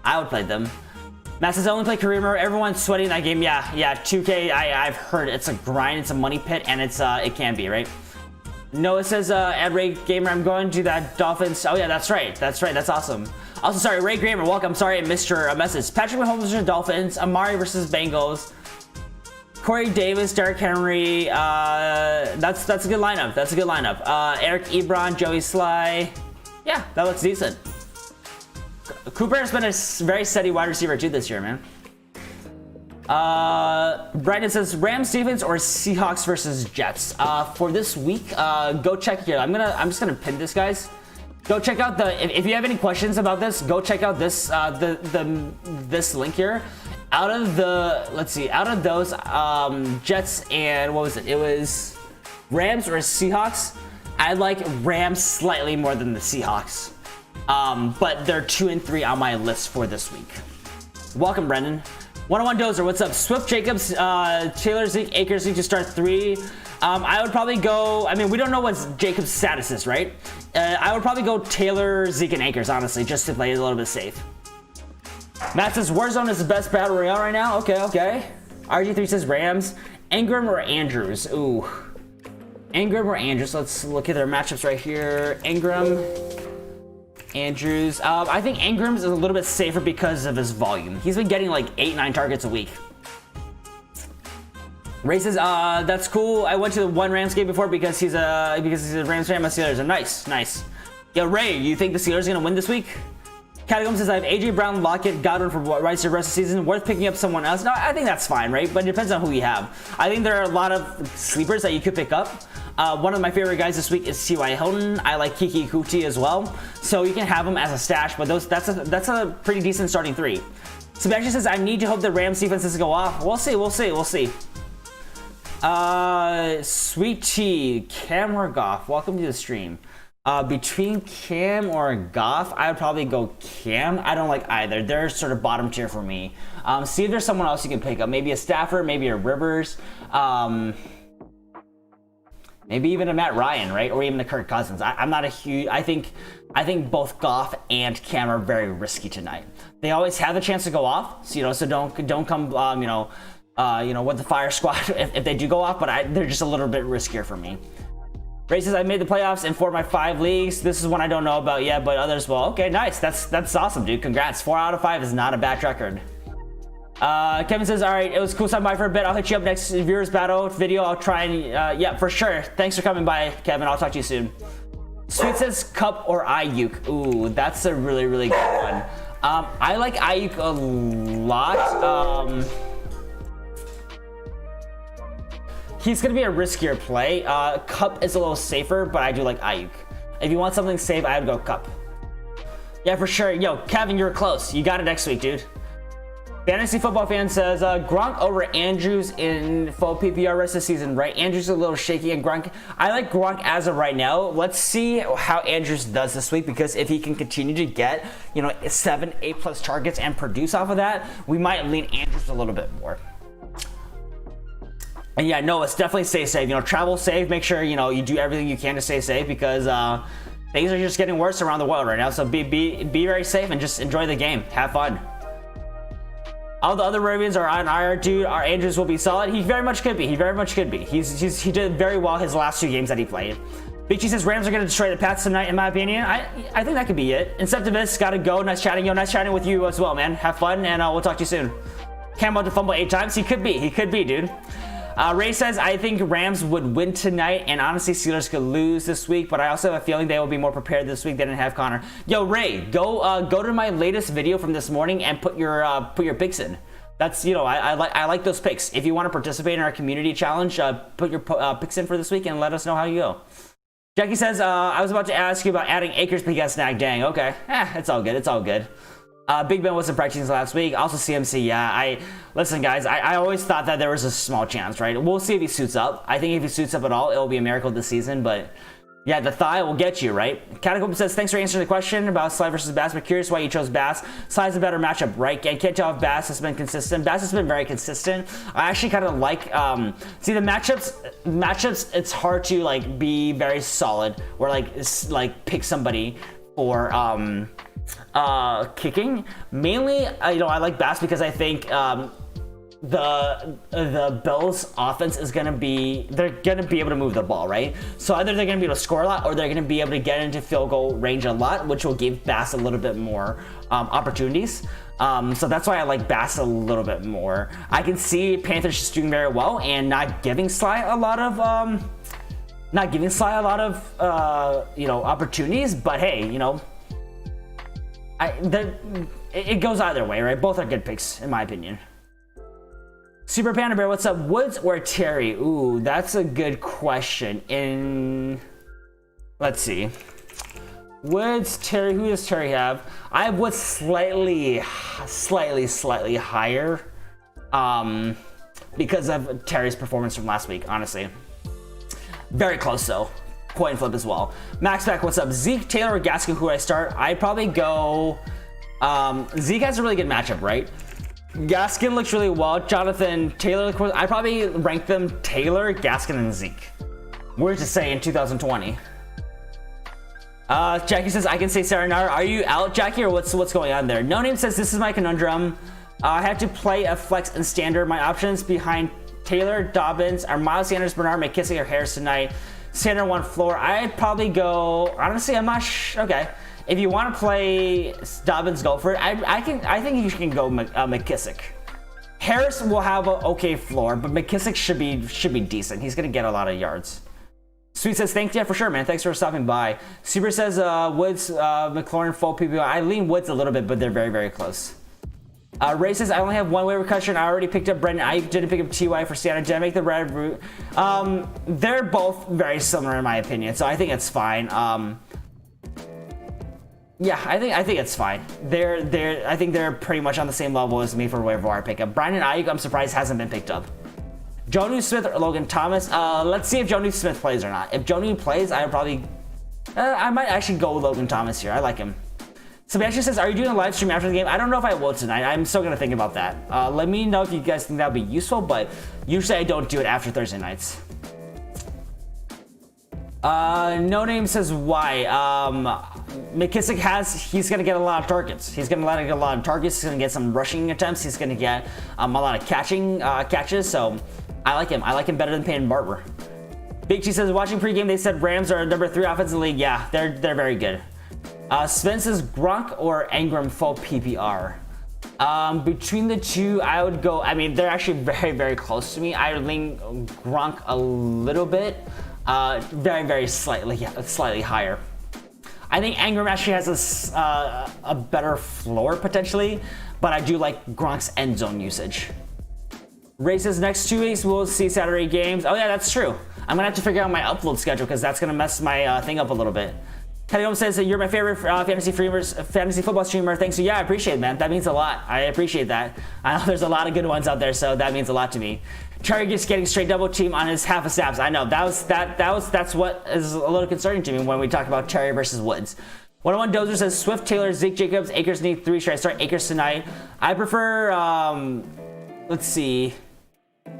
I would play them. Matt says, I only play career mode. Everyone's sweating that game. Yeah, 2K, I've heard it's a grind, it's a money pit, and it can be, right? Noah says, at Ray Gamer, I'm going to that Dolphins. Oh yeah, that's right, that's awesome. Also, sorry, Ray Gamer, welcome. Sorry I missed your message. Patrick Mahomes versus Dolphins, Amari versus Bengals, Corey Davis, Derrick Henry. That's a good lineup. That's a good lineup. Eric Ebron, Joey Sly. Yeah, that looks decent. Cooper has been a very steady wide receiver too this year, man. Brandon says Rams defense or Seahawks versus Jets. For this week, go check here. I'm just gonna pin this, guys. Go check out if you have any questions about this, go check out this this link here. Out of those Jets and what was it? It was Rams or Seahawks. I like Rams slightly more than the Seahawks. But they're 2 and 3 on my list for this week. Welcome, Brendan. 101 Dozer, what's up? Swift, Jacobs, Taylor, Zeke, Akers need to start 3. I would probably go, I mean, we don't know what Jacobs' status is, right? I would probably go Taylor, Zeke, and Akers, honestly, just to play it a little bit safe. Matt says Warzone is the best battle royale right now. Okay. RG3 says Rams. Ingram or Andrews? Ooh. Ingram or Andrews? Let's look at their matchups right here. Ingram, Andrews. I think Ingram's is a little bit safer because of his volume. He's been getting like 8-9 targets a week. Ray says, that's cool. I went to the one Rams game before because he's a Rams fan. My Steelers are nice. Yo, Ray, you think the Steelers are gonna win this week? Catacomb says, I have AJ Brown, Lockett, Godwin for rights the rest of the season. Worth picking up someone else? No, I think that's fine, right? But it depends on who you have. I think there are a lot of sleepers that you could pick up. One of my favorite guys this week is T.Y. Hilton. I like Kiki Kuti as well. So you can have him as a stash, but that's a pretty decent starting 3. Sebastian says, I need to hope the Rams defense doesn't go off. We'll see. Sweet Tea, Cam or Goff, welcome to the stream. Between Cam or Goff, I would probably go Cam. I don't like either. They're sort of bottom tier for me. See if there's someone else you can pick up. Maybe a Stafford, maybe a Rivers, maybe even a Matt Ryan, right? Or even a Kirk Cousins. I'm not a huge. I think both Goff and Cam are very risky tonight. They always have the chance to go off, so don't come with the fire squad if they do go off. But they're just a little bit riskier for me. Ray says, I made the playoffs in 4 of my 5 leagues. This is one I don't know about yet, but others will. Okay, nice. That's awesome, dude. Congrats. 4 out of 5 is not a bad record. Kevin says, all right, it was cool stopping by for a bit. I'll hit you up next viewers battle video. I'll try and, yeah, for sure. Thanks for coming by, Kevin. I'll talk to you soon. Sweet says, Cup or Ayuk. Ooh, that's a really, really good one. I like Ayuk a lot. He's going to be a riskier play. Cup is a little safer, but I do like Ayuk. If you want something safe, I would go Cup. Yeah, for sure. Yo, Kevin, you're close. You got it next week, dude. Fantasy Football Fan says, Gronk over Andrews in full PPR rest of the season, right? Andrews is a little shaky, and Gronk, I like Gronk as of right now. Let's see how Andrews does this week, because if he can continue to get, 7, 8+ targets and produce off of that, we might lean Andrews a little bit more. And yeah, no, it's definitely stay safe. Travel safe. Make sure, you do everything you can to stay safe, because things are just getting worse around the world right now. So be very safe and just enjoy the game. Have fun. All the other Ravens are on IR, dude. Our Andrews will be solid. He very much could be. He did very well his last 2 games that he played. Beachy says Rams are going to destroy the Pats tonight, in my opinion. I think that could be it. Inceptivist, gotta go. Nice chatting. Yo, nice chatting with you as well, man. Have fun, and we'll talk to you soon. Camo to fumble 8 times. He could be, dude. Ray says, I think Rams would win tonight, and honestly, Steelers could lose this week, but I also have a feeling they will be more prepared this week. They didn't have Connor. Yo, Ray, go to my latest video from this morning and put your picks in. That's, I like those picks. If you want to participate in our community challenge, put your picks in for this week and let us know how you go. Jackie says, I was about to ask you about adding Akers, but he got snagged. Dang, okay. It's all good. Big Ben wasn't practicing last week. Also CMC, yeah. Listen, guys. I always thought that there was a small chance, right? We'll see if he suits up. I think if he suits up at all, it will be a miracle this season. But yeah, the thigh will get you, right? Catacomb says, thanks for answering the question about Sly versus Bass, but curious why you chose Bass. Sly's a better matchup, right? I can't tell if Bass has been consistent. Bass has been very consistent. I actually kind of like, see the matchups, it's hard to like be very solid or like pick somebody for, kicking. Mainly, I like Bass because I think, the Bills offense is they're gonna be able to move the ball, right? So either they're gonna be able to score a lot or they're gonna be able to get into field goal range a lot, which will give Bass a little bit more opportunities. So that's why I like Bass a little bit more. I can see Panthers just doing very well and not giving Sly a lot of opportunities, but hey, it goes either way, right? Both are good picks in my opinion. Super Panda Bear, what's up? Woods or Terry? Ooh, that's a good question. Let's see. Woods, Terry. Who does Terry have? I have Woods slightly higher, because of Terry's performance from last week. Honestly, very close though. Coin flip as well. Max Back, what's up? Zeke, Taylor, or Gaskin? Who I start? I'd probably go. Zeke has a really good matchup, right? Gaskin looks really well. Jonathan, Taylor, I probably rank them Taylor, Gaskin, and Zeke. We're to say in 2020. Jackie says, I can say Serenara. Are you out, Jackie, or what's going on there? No Name says, this is my conundrum. I have to play a flex and standard. My options behind Taylor, Dobbins are Miles Sanders, Bernard, McKissick, or Harris tonight. Standard one floor. I'd probably go, honestly, I'm not okay. If you want to play Dobbins, go for it. I think you can go McKissick. Harris will have an okay floor, but McKissick should be decent. He's gonna get a lot of yards. Sweet says, thank you for sure, man. Thanks for stopping by. Super says, Woods, McLaurin, full PPR. I lean Woods a little bit, but they're very, very close. Ray says, I only have one waiver question. I already picked up Brendan. I didn't pick up TY for standard. Did I make the red route? They're both very similar in my opinion, so I think it's fine. Yeah, I think it's fine. I think they're pretty much on the same level as me for waiver wire pickup. Brandon Ayuk, I'm surprised hasn't been picked up. Jonnu Smith or Logan Thomas. Let's see if Jonnu Smith plays or not. If Jonnu plays, I might actually go with Logan Thomas here. I like him. Sebastian says, are you doing a live stream after the game? I don't know if I will tonight. I'm still gonna think about that. Let me know if you guys think that would be useful, but usually I don't do it after Thursday nights. No Name says why. McKissick he's gonna get a lot of targets. He's gonna get a lot of targets. He's gonna get some rushing attempts. He's gonna get a lot of catches. So I like him. I like him better than Peyton Barber. Big T says, watching pregame, they said Rams are number 3 offense in the league. Yeah, they're very good. Sven says Gronk or Engram full PPR. Between the two, I would go. I mean, they're actually very, very close to me. I would lean Gronk a little bit. Very, very slightly higher. I think Engram actually has a better floor potentially, but I do like Gronk's end zone usage. Races next 2 weeks, we'll see Saturday games. Oh yeah, that's true. I'm gonna have to figure out my upload schedule because that's gonna mess my thing up a little bit. Teddy says that you're my favorite fantasy football streamer. Thanks. So yeah, I appreciate it, man. That means a lot. I appreciate that. I know there's a lot of good ones out there, so that means a lot to me. Terry just getting straight double team on his half of snaps. I know that's what is a little concerning to me when we talk about Terry versus Woods. 101 Dozer says Swift, Taylor, Zeke, Jacobs, Akers need 3. Should I start Akers tonight? I prefer. Let's see.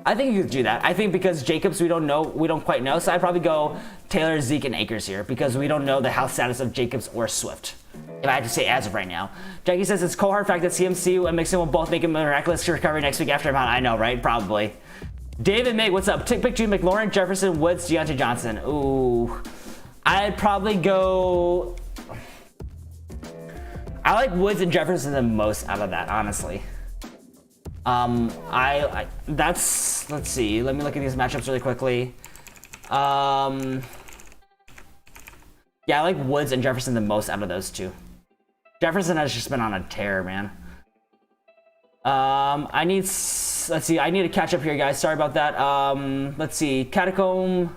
I think you could do that. I think because Jacobs, we don't quite know. So I'd probably go Taylor, Zeke, and Akers here because we don't know the health status of Jacobs or Swift. If I had to say as of right now. Jackie says it's cold hard fact that CMC and Mixon will both make a miraculous recovery next week after I'm out. I know, right? Probably. David Mig, what's up? Pick 2, McLaurin, Jefferson, Woods, Deontay Johnson. Ooh. I'd probably go. I like Woods and Jefferson the most out of that, honestly. Let's see. Let me look at these matchups really quickly. Yeah, I like Woods and Jefferson the most out of those two. Jefferson has just been on a tear, man. I need to catch up here, guys. Sorry about that. Let's see. Catacomb.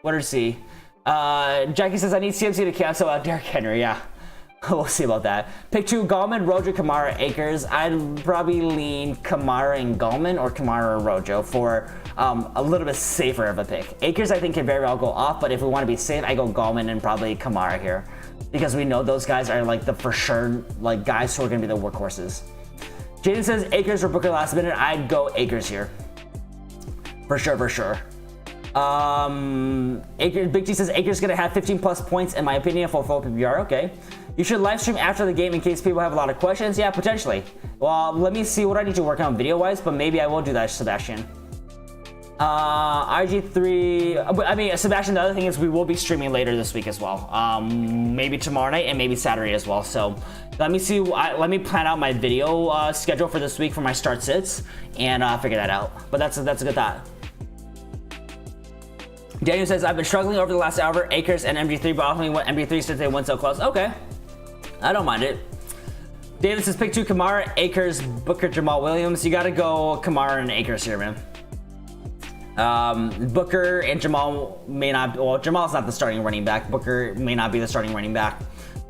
What is he? Jackie says I need CMC to cancel out Derrick Henry. Yeah. We'll see about that. Pick 2, Gallman, Rojo, Kamara, Akers. I'd probably lean Kamara and Gallman or Kamara or Rojo for a little bit safer of a pick. Akers I think can very well go off, but if we want to be safe, I go Gallman and probably Kamara here, because we know those guys are like the for sure like guys who are going to be the workhorses. Jaden says Akers or Booker last minute. I'd go Akers here. For sure, for sure. Akers, Big T says Akers gonna have 15 plus points in my opinion for full PPR. Okay. You should live stream after the game in case people have a lot of questions. Yeah, potentially. Well, let me see what I need to work on video wise, but maybe I will do that, Sebastian. RG3, I mean, Sebastian, the other thing is we will be streaming later this week as well. Maybe tomorrow night and maybe Saturday as well. So let me see, let me plan out my video schedule for this week for my start sits and figure that out. But that's a good thought. Daniel says, I've been struggling over the last hour, Akers and MG3, but ultimately went MG3 since they went so close. Okay, I don't mind it. David says, pick 2, Kamara, Akers, Booker, Jamal Williams. You gotta go Kamara and Akers here, man. Booker and Jamal may not, well, Jamal's not the starting running back. Booker may not be the starting running back.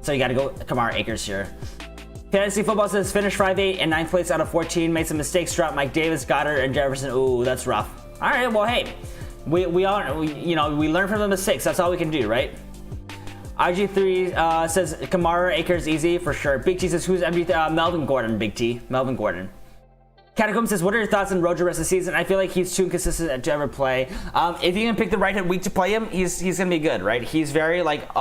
So you gotta go Kamara, Akers here. Fantasy Football says, finish 5-8 and 9th place out of 14. Made some mistakes, dropped Mike Davis, Goddard, and Jefferson. Ooh, that's rough. All right, well, hey. We learn from the mistakes. That's all we can do, right? IG3 says Kamara, Akers easy for sure. Big T says who's MV? Melvin Gordon. Big T, Melvin Gordon. Catacomb says, what are your thoughts on Rojo rest of the season? I feel like he's too inconsistent to ever play. If you can pick the right week to play him, he's gonna be good, right? He's very like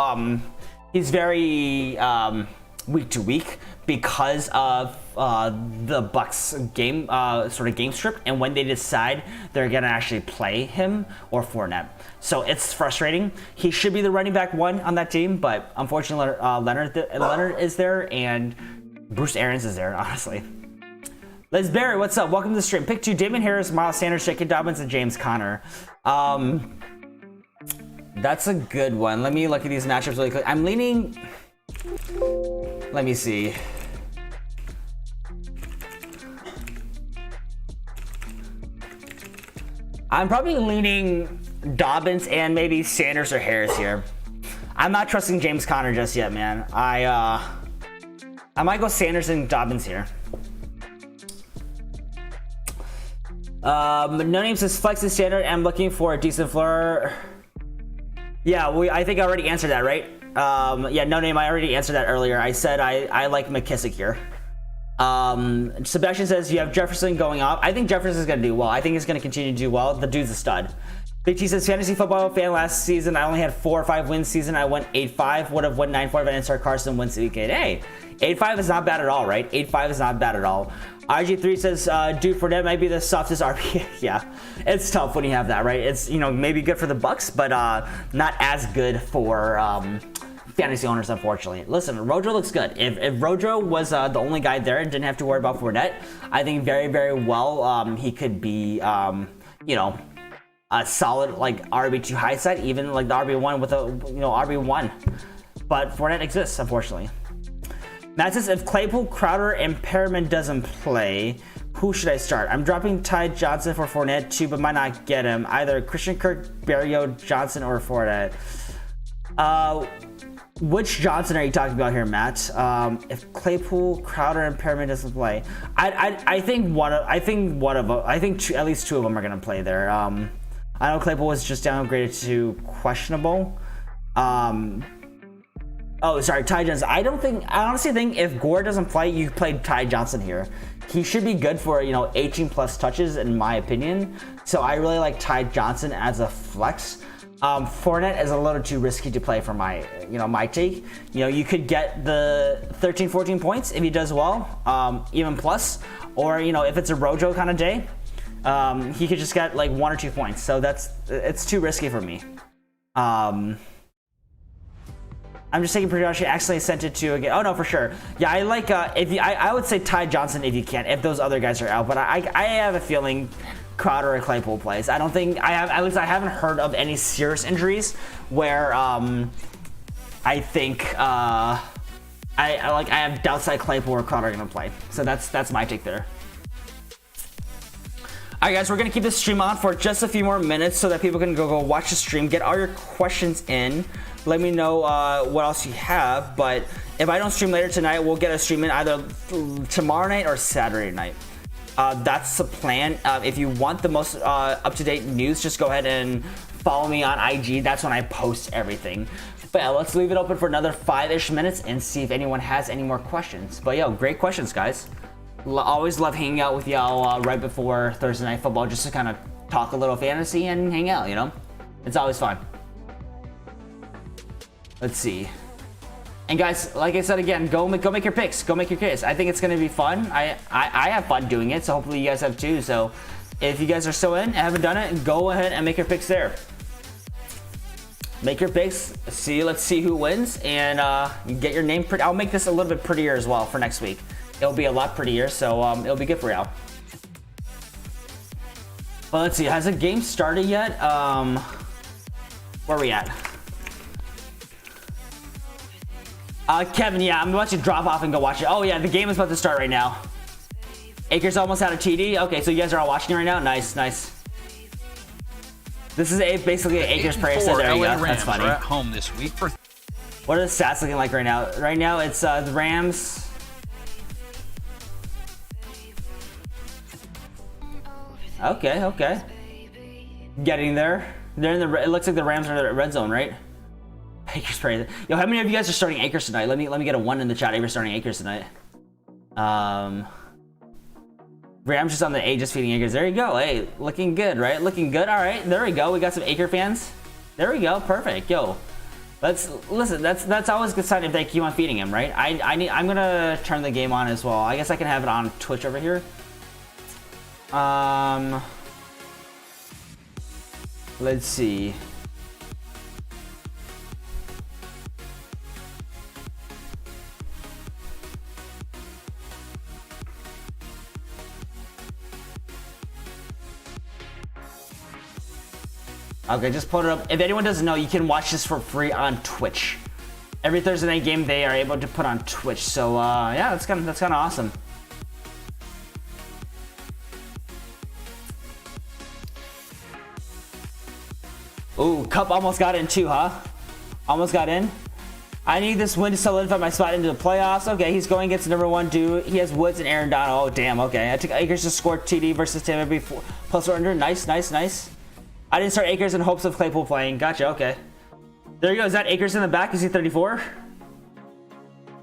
week to week because of the Bucks game sort of game script and when they decide they're gonna actually play him or Fournette. So it's frustrating. He should be the running back 1 on that team, but unfortunately Leonard is there and Bruce Arians is there, honestly. Liz Barry, what's up? Welcome to the stream. Pick 2, Damon Harris, Miles Sanders, J.K. Dobbins, and James Conner. That's a good one. Let me look at these matchups really quick. I'm leaning... Let me see. I'm probably leaning Dobbins and maybe Sanders or Harris here. I'm not trusting James Conner just yet, man. I might go Sanders and Dobbins here. No Name says flex is standard. I'm looking for a decent floor. Yeah, I think I already answered that, right? Yeah, No Name, I already answered that earlier. I said I like McKissick here. Sebastian says you have Jefferson going off. I think Jefferson's gonna do well. I think he's gonna continue to do well. The dude's a stud. Big T says fantasy football fan last season. I only had 4 or 5 wins season. I went 8-5. Would have won 9-4 if I didn't start Carson Wentz week 8. Hey, 8-5 is not bad at all, right? 8-5 is not bad at all. RG3 says, dude, Fournette might be the softest RB. Yeah, it's tough when you have that, right? It's, maybe good for the Bucks, but not as good for fantasy owners, unfortunately. Listen, Rojo looks good. If Rojo was the only guy there and didn't have to worry about Fournette, I think very, very well he could be, a solid like RB2 high side, even like the RB1 with a RB1. But Fournette exists, unfortunately. Matt says, if Claypool, Crowder, and Perriman doesn't play, who should I start? I'm dropping Ty Johnson for Fournette too, but might not get him. Either Christian Kirk, Barrio, Johnson, or Fournette. Which Johnson are you talking about here, Matt? If Claypool, Crowder, and Perriman doesn't play, I think at least 2 of them are gonna play there. I know Claypool was just downgraded to questionable. Oh, sorry, Ty Johnson. I honestly think if Gore doesn't play, you play Ty Johnson here. He should be good for 18 plus touches in my opinion. So I really like Ty Johnson as a flex. Fournette is a little too risky to play for my my take. You could get the 13-14 points if he does well, even plus, or if it's a Rojo kind of day, he could just get like 1 or 2 points. So it's too risky for me. I'm just taking precaution. Accidentally sent it to again. Oh no, for sure. Yeah, I like I would say Ty Johnson if you can, if those other guys are out. But I have a feeling Crowder or Claypool plays. I don't think at least I haven't heard of any serious injuries where I think I have doubts that Claypool or Crowder are gonna play. So that's my take there. Alright guys, we're gonna keep this stream on for just a few more minutes so that people can go watch the stream, get all your questions in. Let me know what else you have, but if I don't stream later tonight, we'll get a stream in either tomorrow night or Saturday night. That's the plan. If you want the most up-to-date news, just go ahead and follow me on IG. That's when I post everything. But yeah, let's leave it open for another 5-ish minutes and see if anyone has any more questions. But yo, great questions, guys. Always love hanging out with y'all right before Thursday Night Football, just to kind of talk a little fantasy and hang out, you know? It's always fun. Let's see. And guys, like I said again, go make your picks. Go make your picks. I think it's gonna be fun. I have fun doing it, so hopefully you guys have too. So if you guys are still in and haven't done it, go ahead and make your picks there. Make your picks. Let's see who wins, and get your name pretty. I'll make this a little bit prettier as well for next week. It'll be a lot prettier, so it'll be good for y'all. Well, let's see. Has the game started yet? Where are we at? Kevin, yeah, I'm about to drop off and go watch it. Oh yeah, the game is about to start right now. Akers almost had a TD. Okay, so you guys are all watching it right now. Nice, nice. This is basically an Akers prayer. So there you go. That's funny. At home this week for. What are the stats looking like right now? Right now, it's the Rams. Okay, okay. Getting there. They're in the. It looks like the Rams are in the red zone, right? Akers prayer. Yo, how many of you guys are starting Akers tonight? Let me get a 1 in the chat if you're starting Akers tonight. Rams just on the A, just feeding Akers. There you go. Hey, looking good, right? Looking good. All right, there we go. We got some Aker fans. There we go. Perfect. Yo, listen. That's always a good sign if they keep on feeding him, right? I'm gonna turn the game on as well. I guess I can have it on Twitch over here. Let's see. Okay, just put it up. If anyone doesn't know, you can watch this for free on Twitch. Every Thursday night game they are able to put on Twitch. So yeah, that's kind of awesome. Ooh, Cup almost got in too, huh? Almost got in. I need this win to solidify my spot into the playoffs. Okay, he's going against the #1 dude. He has Woods and Aaron Donald. Oh damn. Okay, I took Akers to score TD versus Tampa Bay plus or under. Nice, nice, nice. I didn't start Akers in hopes of Claypool playing. Gotcha, okay. There you go. Is that Akers in the back? Is he 34?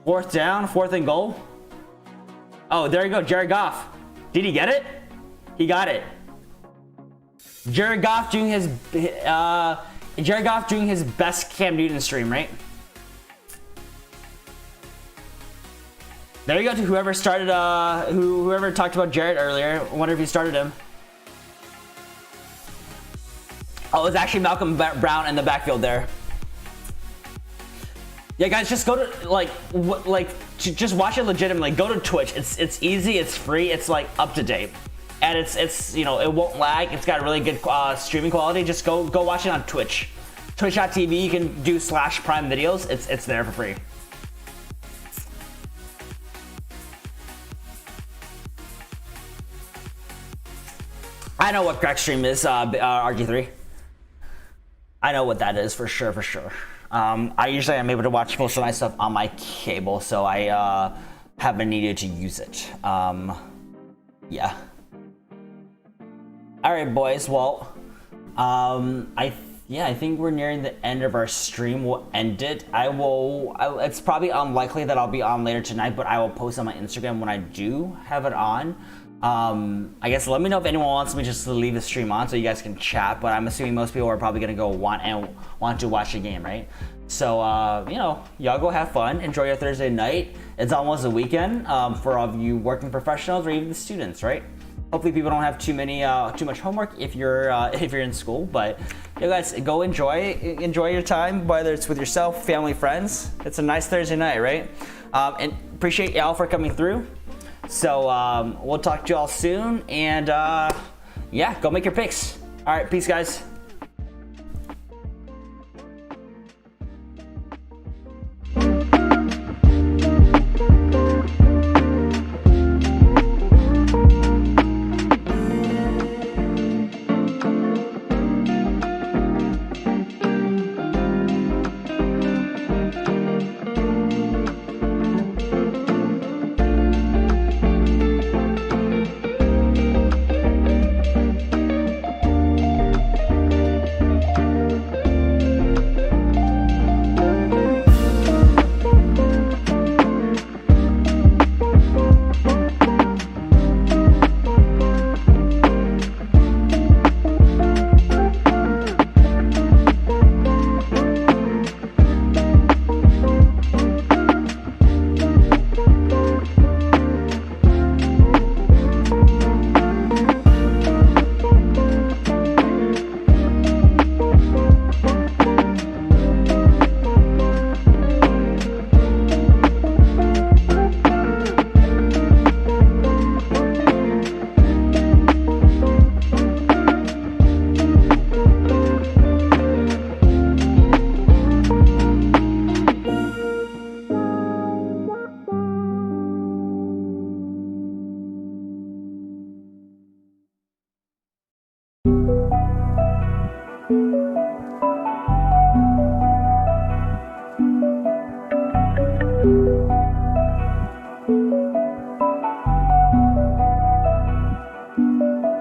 4th down, 4th and goal. Oh, there you go. Jared Goff. Did he get it? He got it. Jared Goff doing his best Cam Newton stream, right? There you go to whoever started whoever talked about Jared earlier. I wonder if he started him. Oh, it's actually Malcolm Brown in the backfield there. Yeah, guys, just go to just watch it legitimately. Go to Twitch. It's easy. It's free. It's like up to date, and it's you know, it won't lag. It's got really good streaming quality. Just go watch it on Twitch. Twitch.tv. You can do /prime videos. It's there for free. I know what crack stream is, RG3. I know what that is for sure, for sure. I usually am able to watch most of my stuff on my cable, so I haven't needed to use it. Yeah. All right, boys. Well, I think we're nearing the end of our stream. We'll end it. It's probably unlikely that I'll be on later tonight, but I will post on my Instagram when I do have it on. I guess let me know if anyone wants me just to leave the stream on so you guys can chat, but I'm assuming most people are probably gonna go want to watch the game, right? So you know, y'all go have fun, enjoy your Thursday night. It's almost a weekend for all of you working professionals or even the students, right? Hopefully people don't have too much homework if you're in school, but you guys go enjoy your time, whether it's with yourself, family, friends. It's a nice Thursday night, right? And appreciate y'all for coming through. So we'll talk to y'all soon, and yeah, go make your picks. All right, peace, guys.